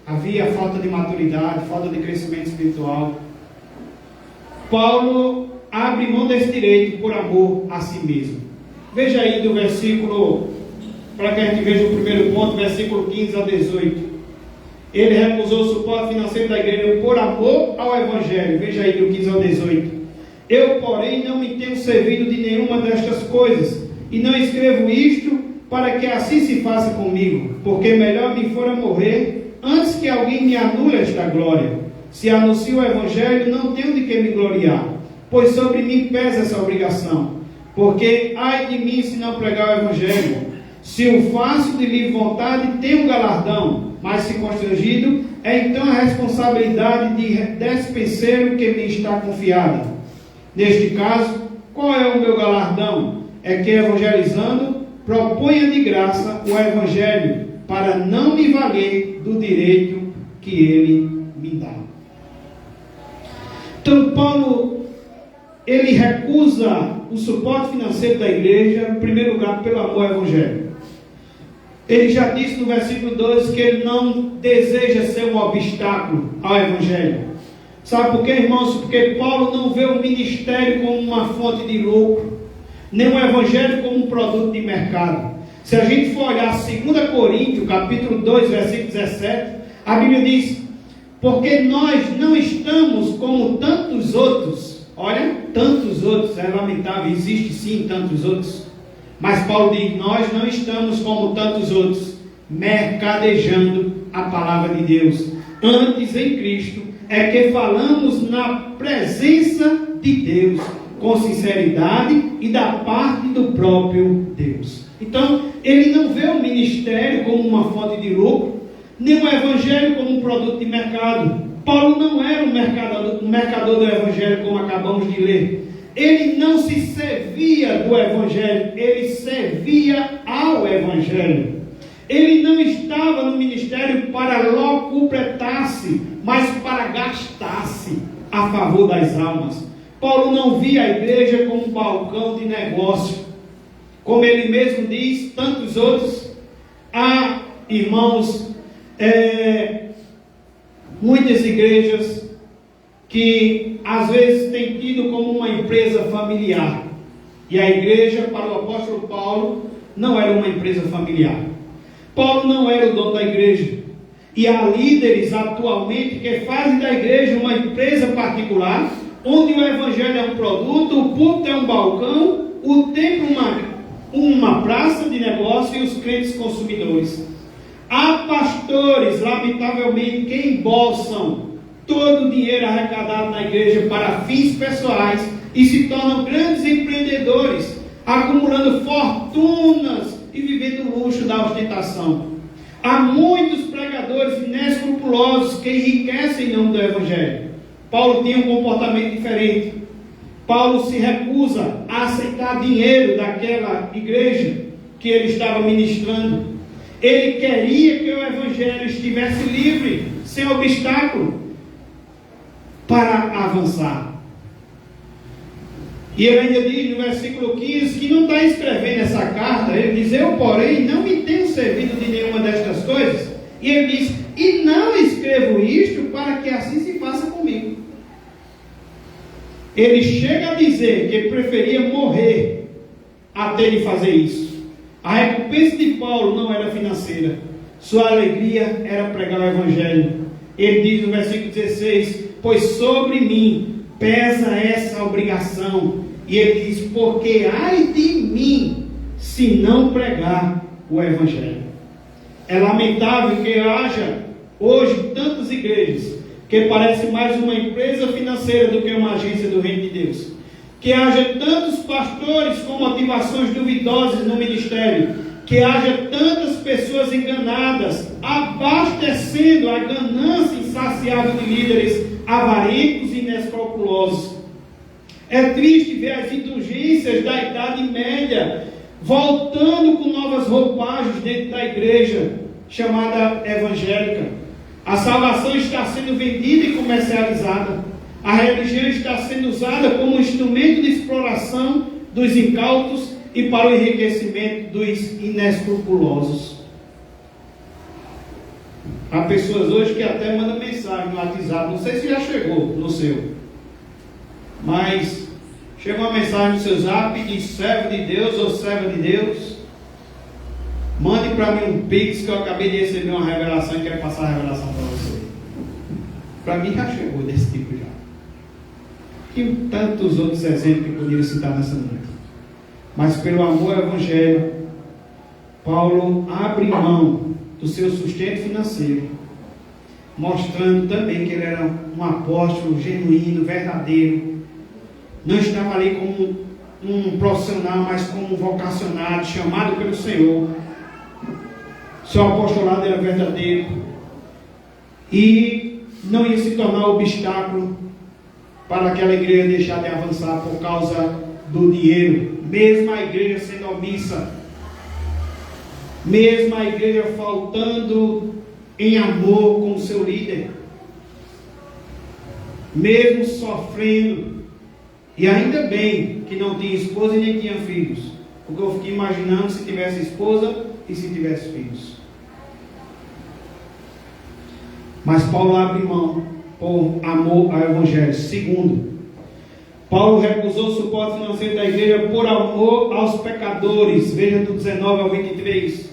Havia falta de maturidade, falta de crescimento espiritual. Paulo abre mão desse direito por amor a si mesmo. Veja aí do versículo, para que a gente veja o primeiro ponto, versículo 15 a 18. Ele recusou o suporte financeiro da igreja por amor ao Evangelho. Veja aí do 15 ao 18. Eu, porém, não me tenho servido de nenhuma destas coisas, e não escrevo isto para que assim se faça comigo, porque melhor me fora morrer antes que alguém me anule esta glória. Se anuncio o Evangelho, não tenho de que me gloriar, pois sobre mim pesa essa obrigação. Porque ai de mim se não pregar o Evangelho. Se o faço de livre vontade, tenho galardão, mas se constrangido, é então a responsabilidade de despenseiro que me está confiada. Neste caso, qual é o meu galardão? É que, evangelizando, proponha de graça o Evangelho, para não me valer do direito que ele me dá. Então Paulo, ele recusa o suporte financeiro da igreja, em primeiro lugar, pelo amor ao evangelho. Ele já disse no versículo 12 que ele não deseja ser um obstáculo ao evangelho. Sabe por quê, irmãos? Porque Paulo não vê o ministério como uma fonte de lucro, nem o evangelho como um produto de mercado. Se a gente for olhar 2 Coríntios, capítulo 2, versículo 17, a Bíblia diz: porque nós não estamos como tantos outros. Olha, tantos outros, é lamentável, existe sim tantos outros. Mas Paulo diz: nós não estamos como tantos outros, mercadejando a palavra de Deus. Antes, em Cristo, é que falamos na presença de Deus, com sinceridade e da parte do próprio Deus. Então, ele não vê o ministério como uma fonte de lucro, nem o evangelho como um produto de mercado. Paulo não era um mercador do evangelho, como acabamos de ler. Ele não se servia do evangelho, ele servia ao evangelho. Ele não estava no ministério para locupletar-se, mas para gastar-se a favor das almas. Paulo não via a igreja como um balcão de negócio. Como ele mesmo diz, tantos outros. Há, irmãos, muitas igrejas que às vezes têm tido como uma empresa familiar. E a igreja, para o apóstolo Paulo, não era uma empresa familiar. Paulo não era o dono da igreja. E há líderes atualmente que fazem da igreja uma empresa particular, onde o evangelho é um produto, o púlpito é um balcão, o templo uma praça de negócio e os crentes consumidores. Há pastores, lamentavelmente, que embolsam todo o dinheiro arrecadado na igreja para fins pessoais e se tornam grandes empreendedores, acumulando fortunas e vivendo o luxo da ostentação. Há muitos pregadores inescrupulosos que enriquecem em nome do evangelho. Paulo tinha um comportamento diferente. Paulo se recusa a aceitar dinheiro daquela igreja que ele estava ministrando. Ele queria que o evangelho estivesse livre, sem obstáculo, para avançar. E ele ainda diz no versículo 15 que não está escrevendo essa carta. Ele diz: eu, porém, não me tenho servido de nenhuma destas coisas. E ele diz: e não escrevo isto para que assim se faça comigo. Ele chega a dizer que ele preferia morrer até de fazer isso. A recompensa de Paulo não era financeira, sua alegria era pregar o evangelho. Ele diz no versículo 16: pois sobre mim pesa essa obrigação. E ele diz: porque ai de mim se não pregar o evangelho. É lamentável que haja hoje tantas igrejas que parecem mais uma empresa financeira do que uma agência do reino de Deus. Que haja tantos pastores com motivações duvidosas no ministério. Que haja tantas pessoas enganadas, abastecendo a ganância insaciável de líderes avarentos e inescrupulosos. É triste ver as indulgências da Idade Média voltando com novas roupagens dentro da igreja chamada evangélica. A salvação está sendo vendida e comercializada. A religião está sendo usada como instrumento de exploração dos incautos e para o enriquecimento dos inescrupulosos. Há pessoas hoje que até mandam mensagem no WhatsApp, não sei se já chegou no seu, mas chega uma mensagem no seu zap, diz: servo de Deus ou serva de Deus, mande para mim um pix que eu acabei de receber uma revelação e quero passar a revelação para você. Para mim já chegou desse tipo já. E tantos outros exemplos que eu poderia citar nessa noite. Mas pelo amor ao evangelho, Paulo abre mão do seu sustento financeiro, mostrando também que ele era um apóstolo genuíno, verdadeiro. Não estava ali como um profissional, mas como um vocacionado, chamado pelo Senhor. Seu apostolado era verdadeiro e não ia se tornar obstáculo para aquela igreja deixar de avançar por causa do dinheiro, mesmo a igreja sendo omissa, mesmo a igreja faltando em amor com o seu líder. mesmo sofrendo. E ainda bem que não tinha esposa e nem tinha filhos, porque eu fiquei imaginando se tivesse esposa e se tivesse filhos. Mas Paulo abre mão por amor ao Evangelho. Segundo, Paulo recusou o suporte financeiro da igreja por amor aos pecadores. Veja do 19 ao 23.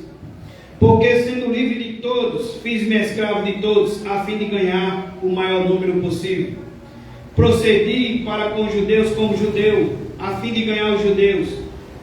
Porque sendo livre de todos, fiz-me escravo de todos, a fim de ganhar o maior número possível. Procedi para com os judeus como judeu, a fim de ganhar os judeus.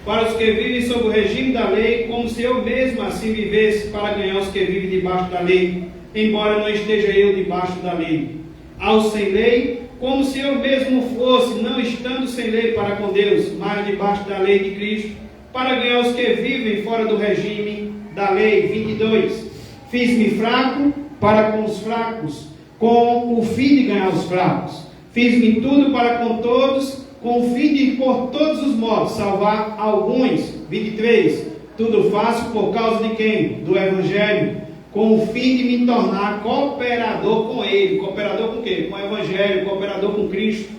Para os que vivem sob o regime da lei, como se eu mesmo assim vivesse para ganhar os que vivem debaixo da lei, embora não esteja eu debaixo da lei. Aos sem lei, como se eu mesmo fosse, não estando sem lei para com Deus, mas debaixo da lei de Cristo, para ganhar os que vivem fora do regime da lei. 22. Fiz-me fraco para com os fracos, com o fim de ganhar os fracos. Fiz-me tudo para com todos, com o fim de, por todos os modos, salvar alguns. 23. Tudo faço por causa de quem? Do Evangelho, com o fim de me tornar cooperador com Ele. Cooperador com o quê? Com o Evangelho, cooperador com Cristo.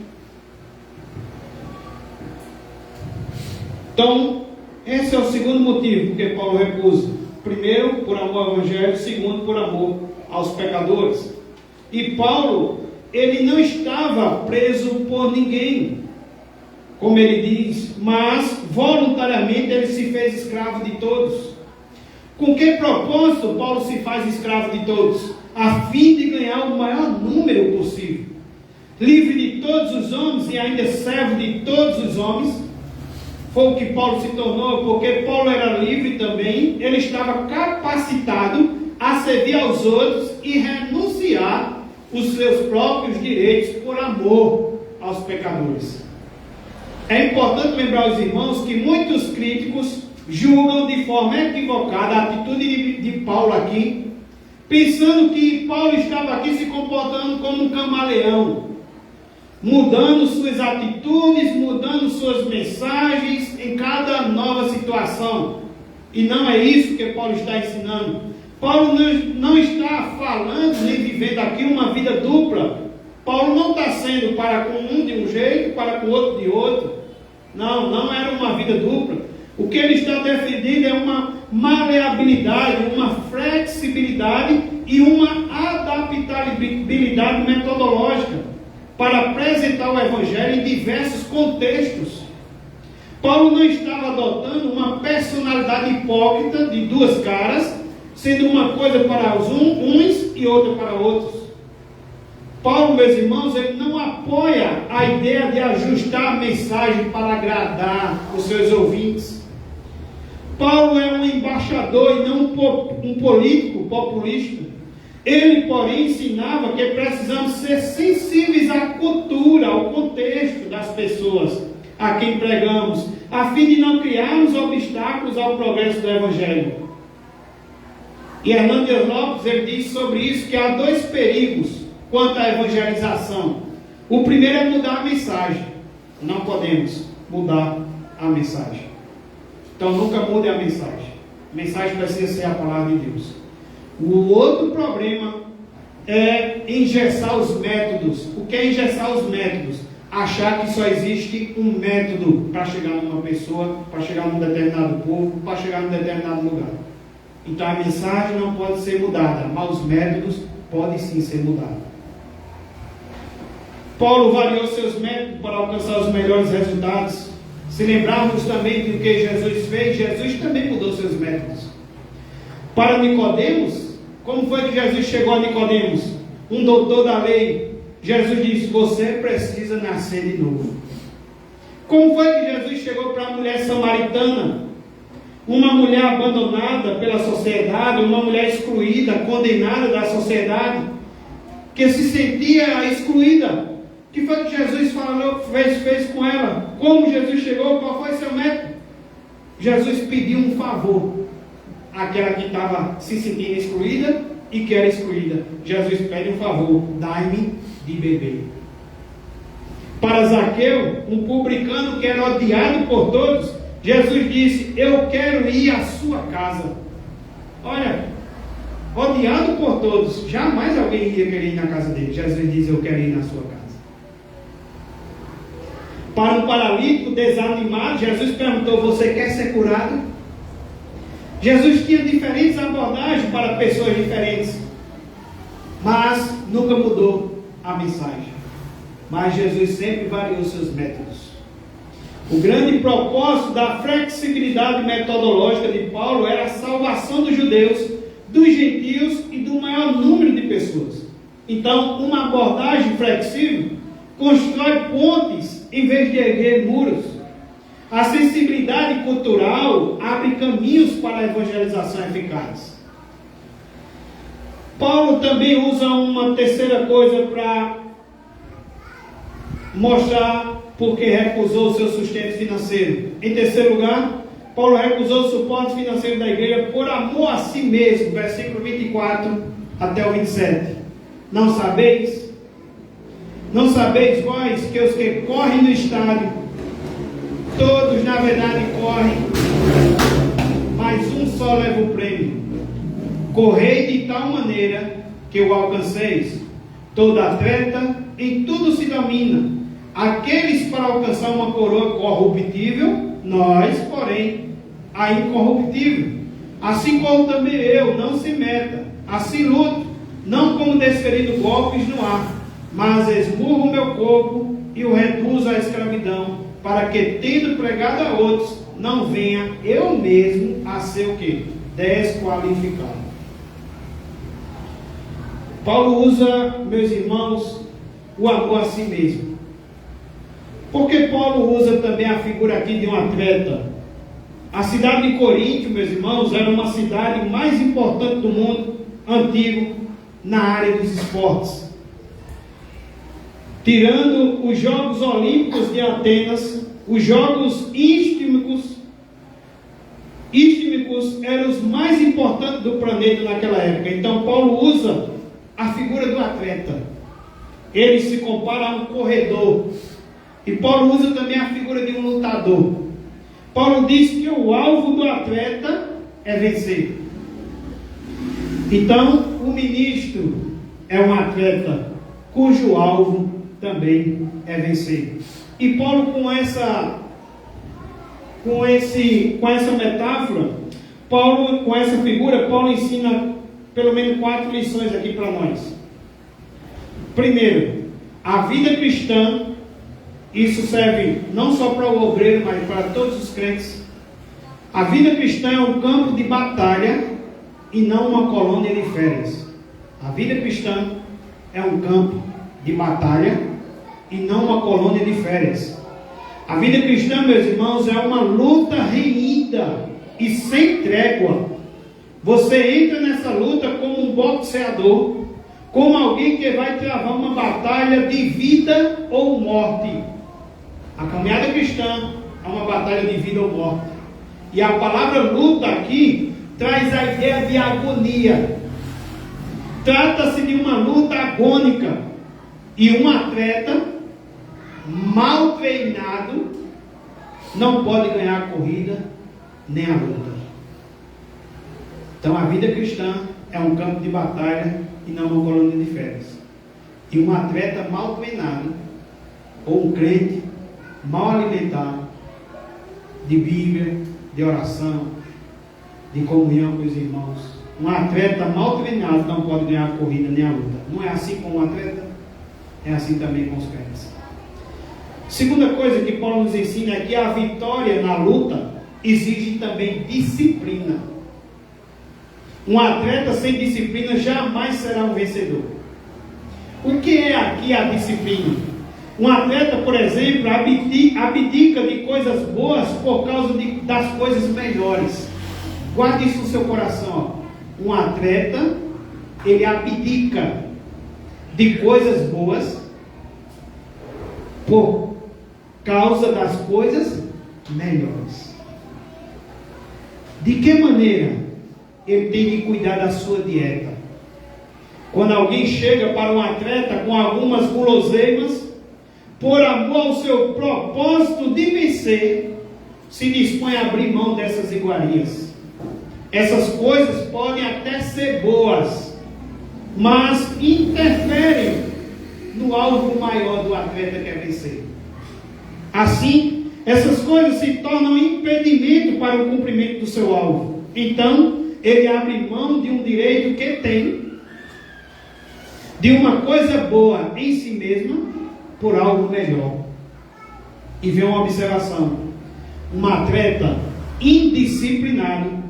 Então, esse é o segundo motivo porque Paulo recusa. Primeiro, por amor ao Evangelho. Segundo, por amor aos pecadores. E Paulo, ele não estava preso por ninguém, como ele diz, mas voluntariamente ele se fez escravo de todos. Com que propósito Paulo se faz escravo de todos? A fim de ganhar o maior número possível. Livre de todos os homens e ainda servo de todos os homens. Foi o que Paulo se tornou, porque Paulo era livre também. Ele estava capacitado a servir aos outros e renunciar os seus próprios direitos por amor aos pecadores. É importante lembrar aos irmãos que muitos críticos julgam de forma equivocada a atitude de Paulo aqui, pensando que Paulo estava aqui se comportando como um camaleão, mudando suas atitudes, mudando suas mensagens em cada nova situação. E não é isso que Paulo está ensinando. Paulo não está falando nem vivendo aqui uma vida dupla. Paulo não está sendo para com um de um jeito, para com o outro de outro. Não era uma vida dupla. O que ele está defendendo é uma maleabilidade, uma flexibilidade e uma adaptabilidade metodológica para apresentar o Evangelho em diversos contextos. Paulo não estava adotando uma personalidade hipócrita de duas caras, sendo uma coisa para os uns e outra para outros. Paulo, meus irmãos, ele não apoia a ideia de ajustar a mensagem para agradar os seus ouvintes. Paulo é um embaixador e não um político populista. Ele, porém, ensinava que precisamos ser sensíveis à cultura, ao contexto das pessoas a quem pregamos, a fim de não criarmos obstáculos ao progresso do Evangelho. E Hernandes Lopes, ele diz sobre isso que há dois perigos quanto à evangelização. O primeiro é mudar a mensagem. Não podemos mudar a mensagem. Então nunca mude a mensagem. A mensagem precisa ser a palavra de Deus. O outro problema é engessar os métodos. O que é engessar os métodos? Achar que só existe um método para chegar numa pessoa, para chegar num determinado povo, para chegar num determinado lugar. Então a mensagem não pode ser mudada, mas os métodos podem sim ser mudados. Paulo variou seus métodos para alcançar os melhores resultados. Se lembrarmos também do que Jesus fez, Jesus também mudou seus métodos. Para Nicodemos, como foi que Jesus chegou a Nicodemos? Um doutor da lei. Jesus disse: você precisa nascer de novo. Como foi que Jesus chegou para a mulher samaritana? Uma mulher abandonada pela sociedade, uma mulher excluída, condenada da sociedade, que se sentia excluída. O que foi que Jesus fez com ela? Como Jesus chegou? Qual foi seu método? Jesus pediu um favor àquela que estava se sentindo excluída e que era excluída. Jesus pede um favor: dai-me de beber. Para Zaqueu, um publicano que era odiado por todos, Jesus disse: eu quero ir à sua casa. Olha, odiado por todos, jamais alguém ia querer ir na casa dele. Jesus diz: eu quero ir na sua casa. Para um paralítico desanimado, Jesus perguntou: você quer ser curado? Jesus tinha diferentes abordagens para pessoas diferentes, mas nunca mudou a mensagem. Mas Jesus sempre variou seus métodos. O grande propósito da flexibilidade metodológica de Paulo era a salvação dos judeus, dos gentios e do maior número de pessoas. Então, uma abordagem flexível constrói pontes em vez de erguer muros. A sensibilidade cultural abre caminhos para a evangelização eficaz. Paulo também usa uma terceira coisa para mostrar porque recusou o seu sustento financeiro. Em terceiro lugar, Paulo recusou o suporte financeiro da igreja por amor a si mesmo. Versículo 24 até o 27. Não sabeis vós que os que correm no estádio, todos na verdade correm, mas um só leva o prêmio. Correi de tal maneira que o alcanceis. Todo atleta em tudo se domina. Aqueles para alcançar uma coroa corruptível, nós, porém, a incorruptível. Assim como também eu, não se meta. Assim luto, não como desferindo golpes no ar, mas esmurro o meu corpo e o reduzo à escravidão, para que, tendo pregado a outros, não venha eu mesmo a ser o quê? Desqualificado. Paulo usa, meus irmãos, o amor a si mesmo. Porque Paulo usa também a figura aqui de um atleta. A cidade de Corinto, meus irmãos, era uma cidade mais importante do mundo antigo na área dos esportes. Tirando os Jogos Olímpicos de Atenas, os Jogos Istmicos eram os mais importantes do planeta naquela época. Então Paulo usa a figura do atleta. Ele se compara a um corredor. E Paulo usa também a figura de um lutador. Paulo diz que o alvo do atleta é vencer. Então, o ministro é um atleta cujo alvo também é vencer. E Paulo, com essa metáfora, com essa figura, Paulo ensina pelo menos 4 lições aqui para nós. Primeiro, a vida cristã. Isso serve não só para o obreiro, mas para todos os crentes. A vida cristã é um campo de batalha e não uma colônia de férias. A vida cristã é um campo de batalha e não uma colônia de férias. A vida cristã, meus irmãos, é uma luta renhida e sem trégua. Você entra nessa luta como um boxeador, como alguém que vai travar uma batalha de vida ou morte. A caminhada cristã é uma batalha de vida ou morte. E a palavra luta aqui traz a ideia de agonia. Trata-se de uma luta agônica. E um atleta mal treinado não pode ganhar a corrida nem a luta. Então a vida cristã é um campo de batalha e não uma colônia de férias. E um atleta mal treinado, ou um crente mal alimentado, de Bíblia, de oração, de comunhão com os irmãos. Um atleta mal treinado não pode ganhar a corrida nem a luta. Não é assim com um atleta? É assim também com os crentes. Segunda coisa que Paulo nos ensina é que a vitória na luta exige também disciplina. Um atleta sem disciplina jamais será um vencedor. O que é aqui a disciplina? Um atleta, por exemplo, abdica de coisas boas por causa das coisas melhores. Guarde isso no seu coração. Um atleta, ele abdica de coisas boas por causa das coisas melhores. De que maneira ele tem de cuidar da sua dieta? Quando alguém chega para um atleta com algumas guloseimas, por amor ao seu propósito de vencer, se dispõe a abrir mão dessas iguarias. Essas coisas podem até ser boas, mas interferem no alvo maior do atleta que é vencer. Assim, essas coisas se tornam impedimento para o cumprimento do seu alvo. Então, ele abre mão de um direito que tem, de uma coisa boa em si mesma, por algo melhor. E vem uma observação: um atleta indisciplinado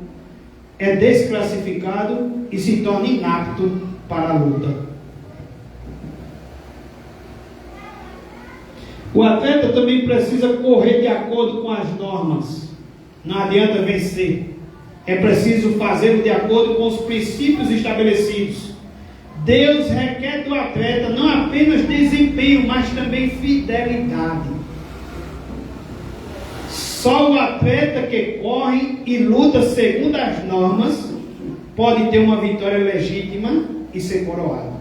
é desclassificado e se torna inapto para a luta. O atleta também precisa correr de acordo com as normas. Não adianta vencer. É preciso fazê-lo de acordo com os princípios estabelecidos. Deus requer do atleta não apenas desempenho, mas também fidelidade. Só o atleta que corre e luta segundo as normas pode ter uma vitória legítima e ser coroado.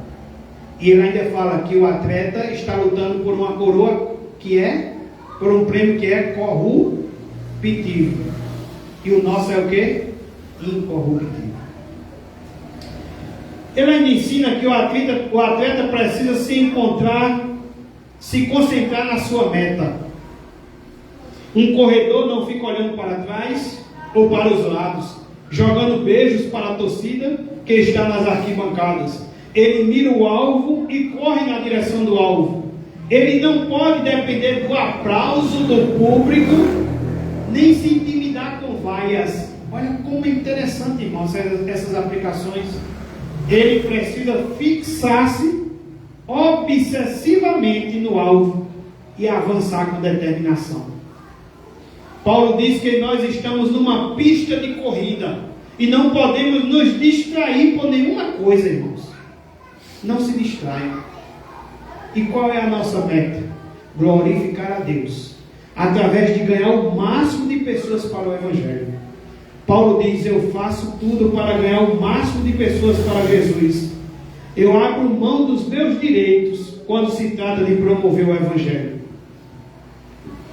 E ele ainda fala que o atleta está lutando por uma coroa por um prêmio que é corruptível. E o nosso é o quê? Incorruptível. Ele ainda ensina que o atleta precisa se concentrar na sua meta. Um corredor não fica olhando para trás ou para os lados, jogando beijos para a torcida que está nas arquibancadas. Ele mira o alvo e corre na direção do alvo. Ele não pode depender do aplauso do público, nem se intimidar com vaias. Olha como é interessante, irmãos, essas aplicações. Ele precisa fixar-se obsessivamente no alvo e avançar com determinação. Paulo diz que nós estamos numa pista de corrida e não podemos nos distrair por nenhuma coisa, irmãos. Não se distraiam. E qual é a nossa meta? Glorificar a Deus, através de ganhar o máximo de pessoas para o Evangelho. Paulo diz: eu faço tudo para ganhar o máximo de pessoas para Jesus. Eu abro mão dos meus direitos quando se trata de promover o Evangelho.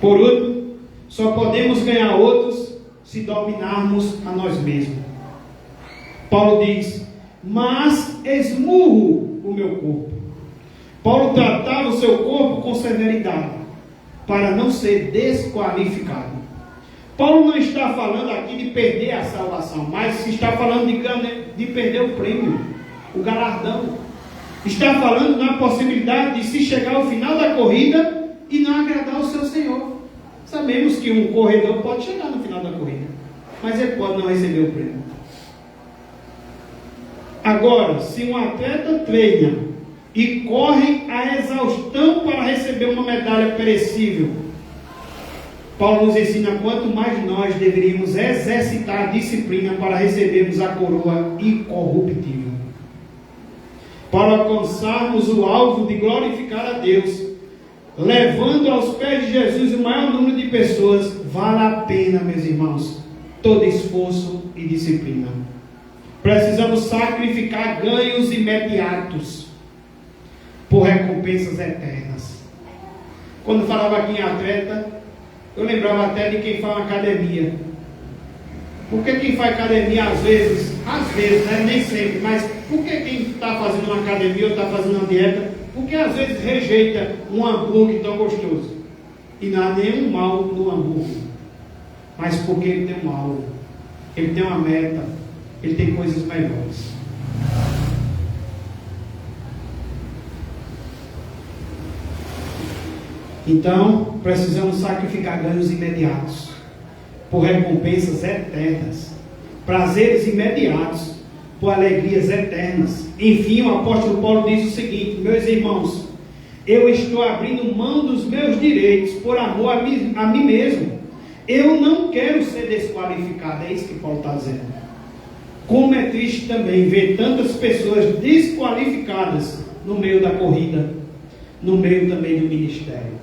Por último, só podemos ganhar outros se dominarmos a nós mesmos. Paulo diz: mas esmurro o meu corpo. Paulo tratava o seu corpo com severidade, para não ser desqualificado. Paulo não está falando aqui de perder a salvação, mas está falando de perder o prêmio, o galardão. Está falando na possibilidade de se chegar ao final da corrida e não agradar o seu Senhor. Sabemos que um corredor pode chegar no final da corrida, mas ele pode não receber o prêmio. Agora, se um atleta treina e corre a exaustão para receber uma medalha perecível, Paulo nos ensina quanto mais nós deveríamos exercitar a disciplina para recebermos a coroa incorruptível. Para alcançarmos o alvo de glorificar a Deus, levando aos pés de Jesus o maior número de pessoas, vale a pena, meus irmãos, todo esforço e disciplina. Precisamos sacrificar ganhos imediatos por recompensas eternas. Quando falava aqui em atleta, eu lembrava até de quem faz academia. Porque quem faz academia às vezes, né, nem sempre, mas por que quem está fazendo uma academia ou está fazendo uma dieta, porque às vezes rejeita um hambúrguer tão gostoso? E não há nenhum mal no hambúrguer, mas porque ele tem um alvo, ele tem uma meta, ele tem coisas melhores. Então, precisamos sacrificar ganhos imediatos por recompensas eternas, prazeres imediatos por alegrias eternas. Enfim, o apóstolo Paulo diz o seguinte: meus irmãos, eu estou abrindo mão dos meus direitos por amor a mim mesmo. Eu não quero ser desqualificado. É isso que Paulo está dizendo. Como é triste também ver tantas pessoas desqualificadas no meio da corrida, no meio também do ministério.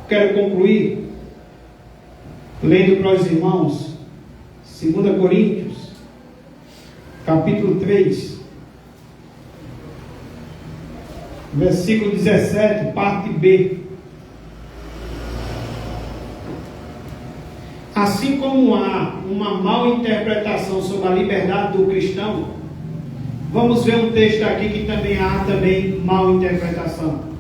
Quero concluir lendo para os irmãos 2 Coríntios capítulo 3, versículo 17, parte B. Assim como há uma mal interpretação sobre a liberdade do cristão, vamos ver um texto aqui que também há mal interpretação.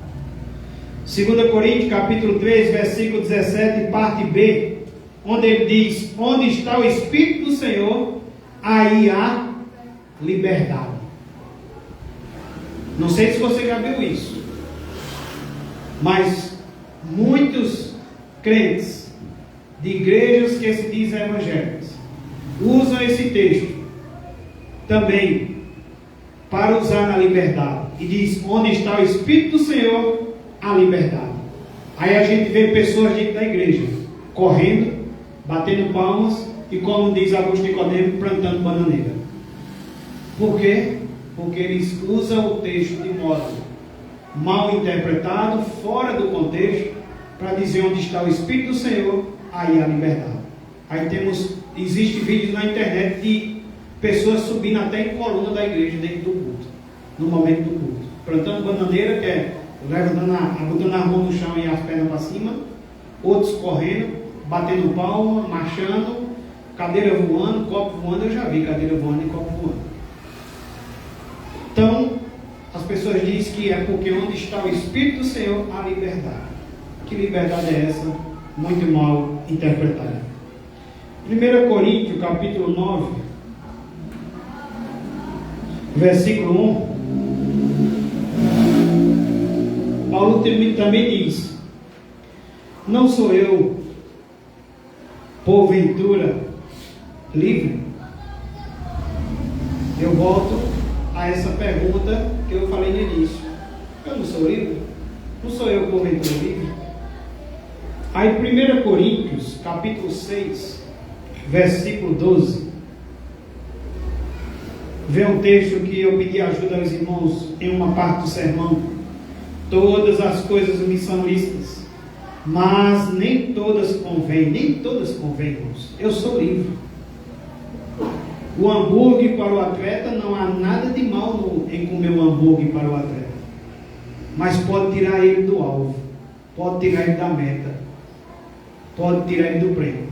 2 Coríntios capítulo 3, versículo 17, parte B, onde ele diz: onde está o Espírito do Senhor, aí há liberdade. Não sei se você já viu isso, mas muitos crentes de igrejas que se dizem evangélicas usam esse texto também para usar na liberdade, e diz: onde está o Espírito do Senhor, a liberdade. Aí a gente vê pessoas dentro da igreja correndo, batendo palmas e, como diz Augusto Nicodemo, plantando bananeira. Por quê? Porque eles usam o texto de modo mal interpretado, fora do contexto, para dizer: onde está o Espírito do Senhor, aí a liberdade. Aí existe vídeos na internet de pessoas subindo até em coluna da igreja dentro do culto, no momento do culto, plantando bananeira, que é botando a mão no chão e as pernas para cima, outros correndo, batendo palma, marchando, cadeira voando, copo voando. Eu já vi cadeira voando e copo voando. Então, as pessoas dizem que é porque onde está o Espírito do Senhor, há liberdade. Que liberdade é essa? Muito mal interpretada. 1 Coríntios capítulo 9, versículo 1, Paulo também diz: não sou eu, porventura, livre? Eu volto a essa pergunta que eu falei no início. Eu não sou livre? Não sou eu, porventura, livre? Aí 1 Coríntios capítulo 6, versículo 12, vê um texto que eu pedi ajuda aos irmãos em uma parte do sermão. Todas as coisas me são lícitas, mas nem todas convêm. Nem todas convêm, irmãos. Eu sou livre. O hambúrguer para o atleta, não há nada de mal em comer um hambúrguer para o atleta, mas pode tirar ele do alvo, pode tirar ele da meta, pode tirar ele do prêmio.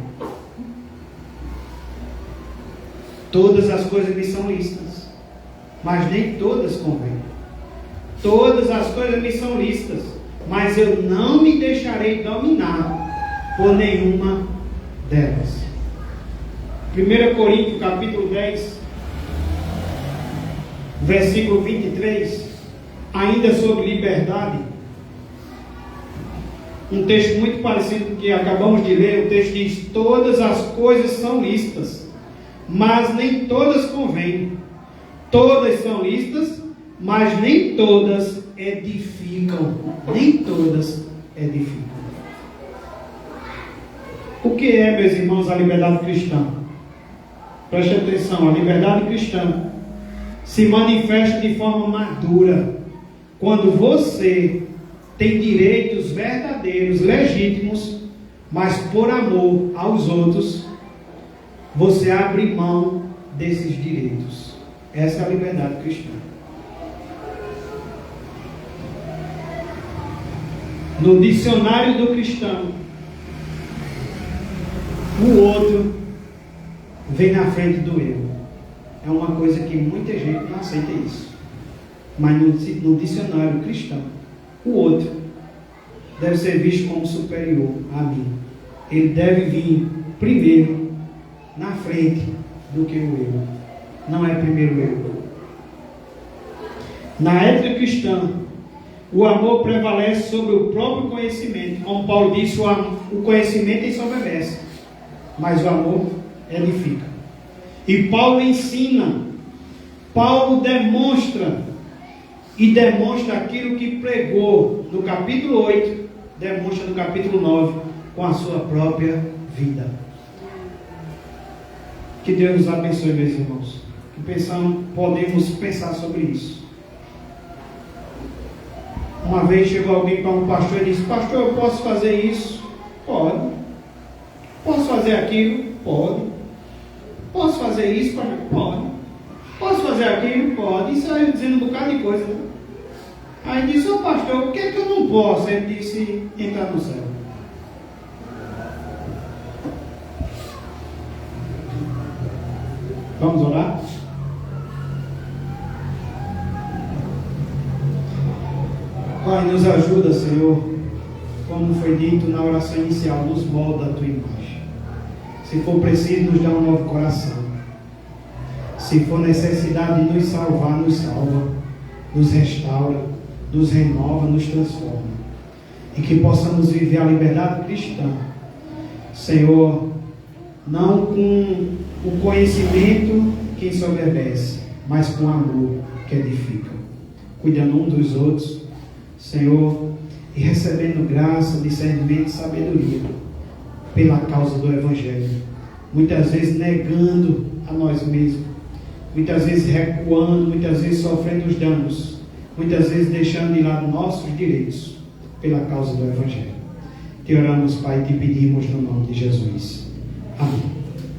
Todas as coisas me são lícitas, mas nem todas convêm. Todas as coisas me são lícitas, mas eu não me deixarei dominar por nenhuma delas. 1 Coríntios capítulo 10, versículo 23, ainda sobre liberdade. Um texto muito parecido com o que acabamos de ler. O texto diz: todas as coisas são lícitas, mas nem todas convêm. Todas são lícitas, mas nem todas edificam. Nem todas edificam. O que é, meus irmãos, a liberdade cristã? Preste atenção: a liberdade cristã se manifesta de forma madura quando você tem direitos verdadeiros, legítimos, mas por amor aos outros, você abre mão desses direitos. Essa é a liberdade cristã. No dicionário do cristão, o outro vem na frente do eu. É uma coisa que muita gente não aceita isso. Mas no dicionário cristão, o outro deve ser visto como superior a mim. Ele deve vir primeiro na frente do que o eu. Não é primeiro eu. Na ética cristã, o amor prevalece sobre o próprio conhecimento. Como Paulo disse, o conhecimento ensoberbece, mas o amor edifica. E Paulo ensina, Paulo demonstra aquilo que pregou no capítulo 8, demonstra no capítulo 9, com a sua própria vida. Que Deus nos abençoe, meus irmãos. Que podemos pensar sobre isso. Uma vez chegou alguém para um pastor e disse: pastor, eu posso fazer isso? Pode. Posso fazer aquilo? Pode. Posso fazer isso? Pode. Posso fazer aquilo? Pode. Isso aí dizendo um bocado de coisa, né? Aí disse: ô pastor, por que eu não posso? Ele disse: entrar no céu. Vamos orar? Pai, nos ajuda, Senhor, como foi dito na oração inicial, nos molda a tua imagem. Se for preciso, nos dá um novo coração. Se for necessidade de nos salvar, nos salva, nos restaura, nos renova, nos transforma. E que possamos viver a liberdade cristã, Senhor, não com o conhecimento que ensoberbece, mas com amor que edifica, cuidando um dos outros, Senhor, e recebendo graça, discernimento e sabedoria pela causa do Evangelho, muitas vezes negando a nós mesmos, muitas vezes recuando, muitas vezes sofrendo os danos, muitas vezes deixando de lado nossos direitos pela causa do Evangelho. Te oramos, Pai, e te pedimos no nome de Jesus. Amém.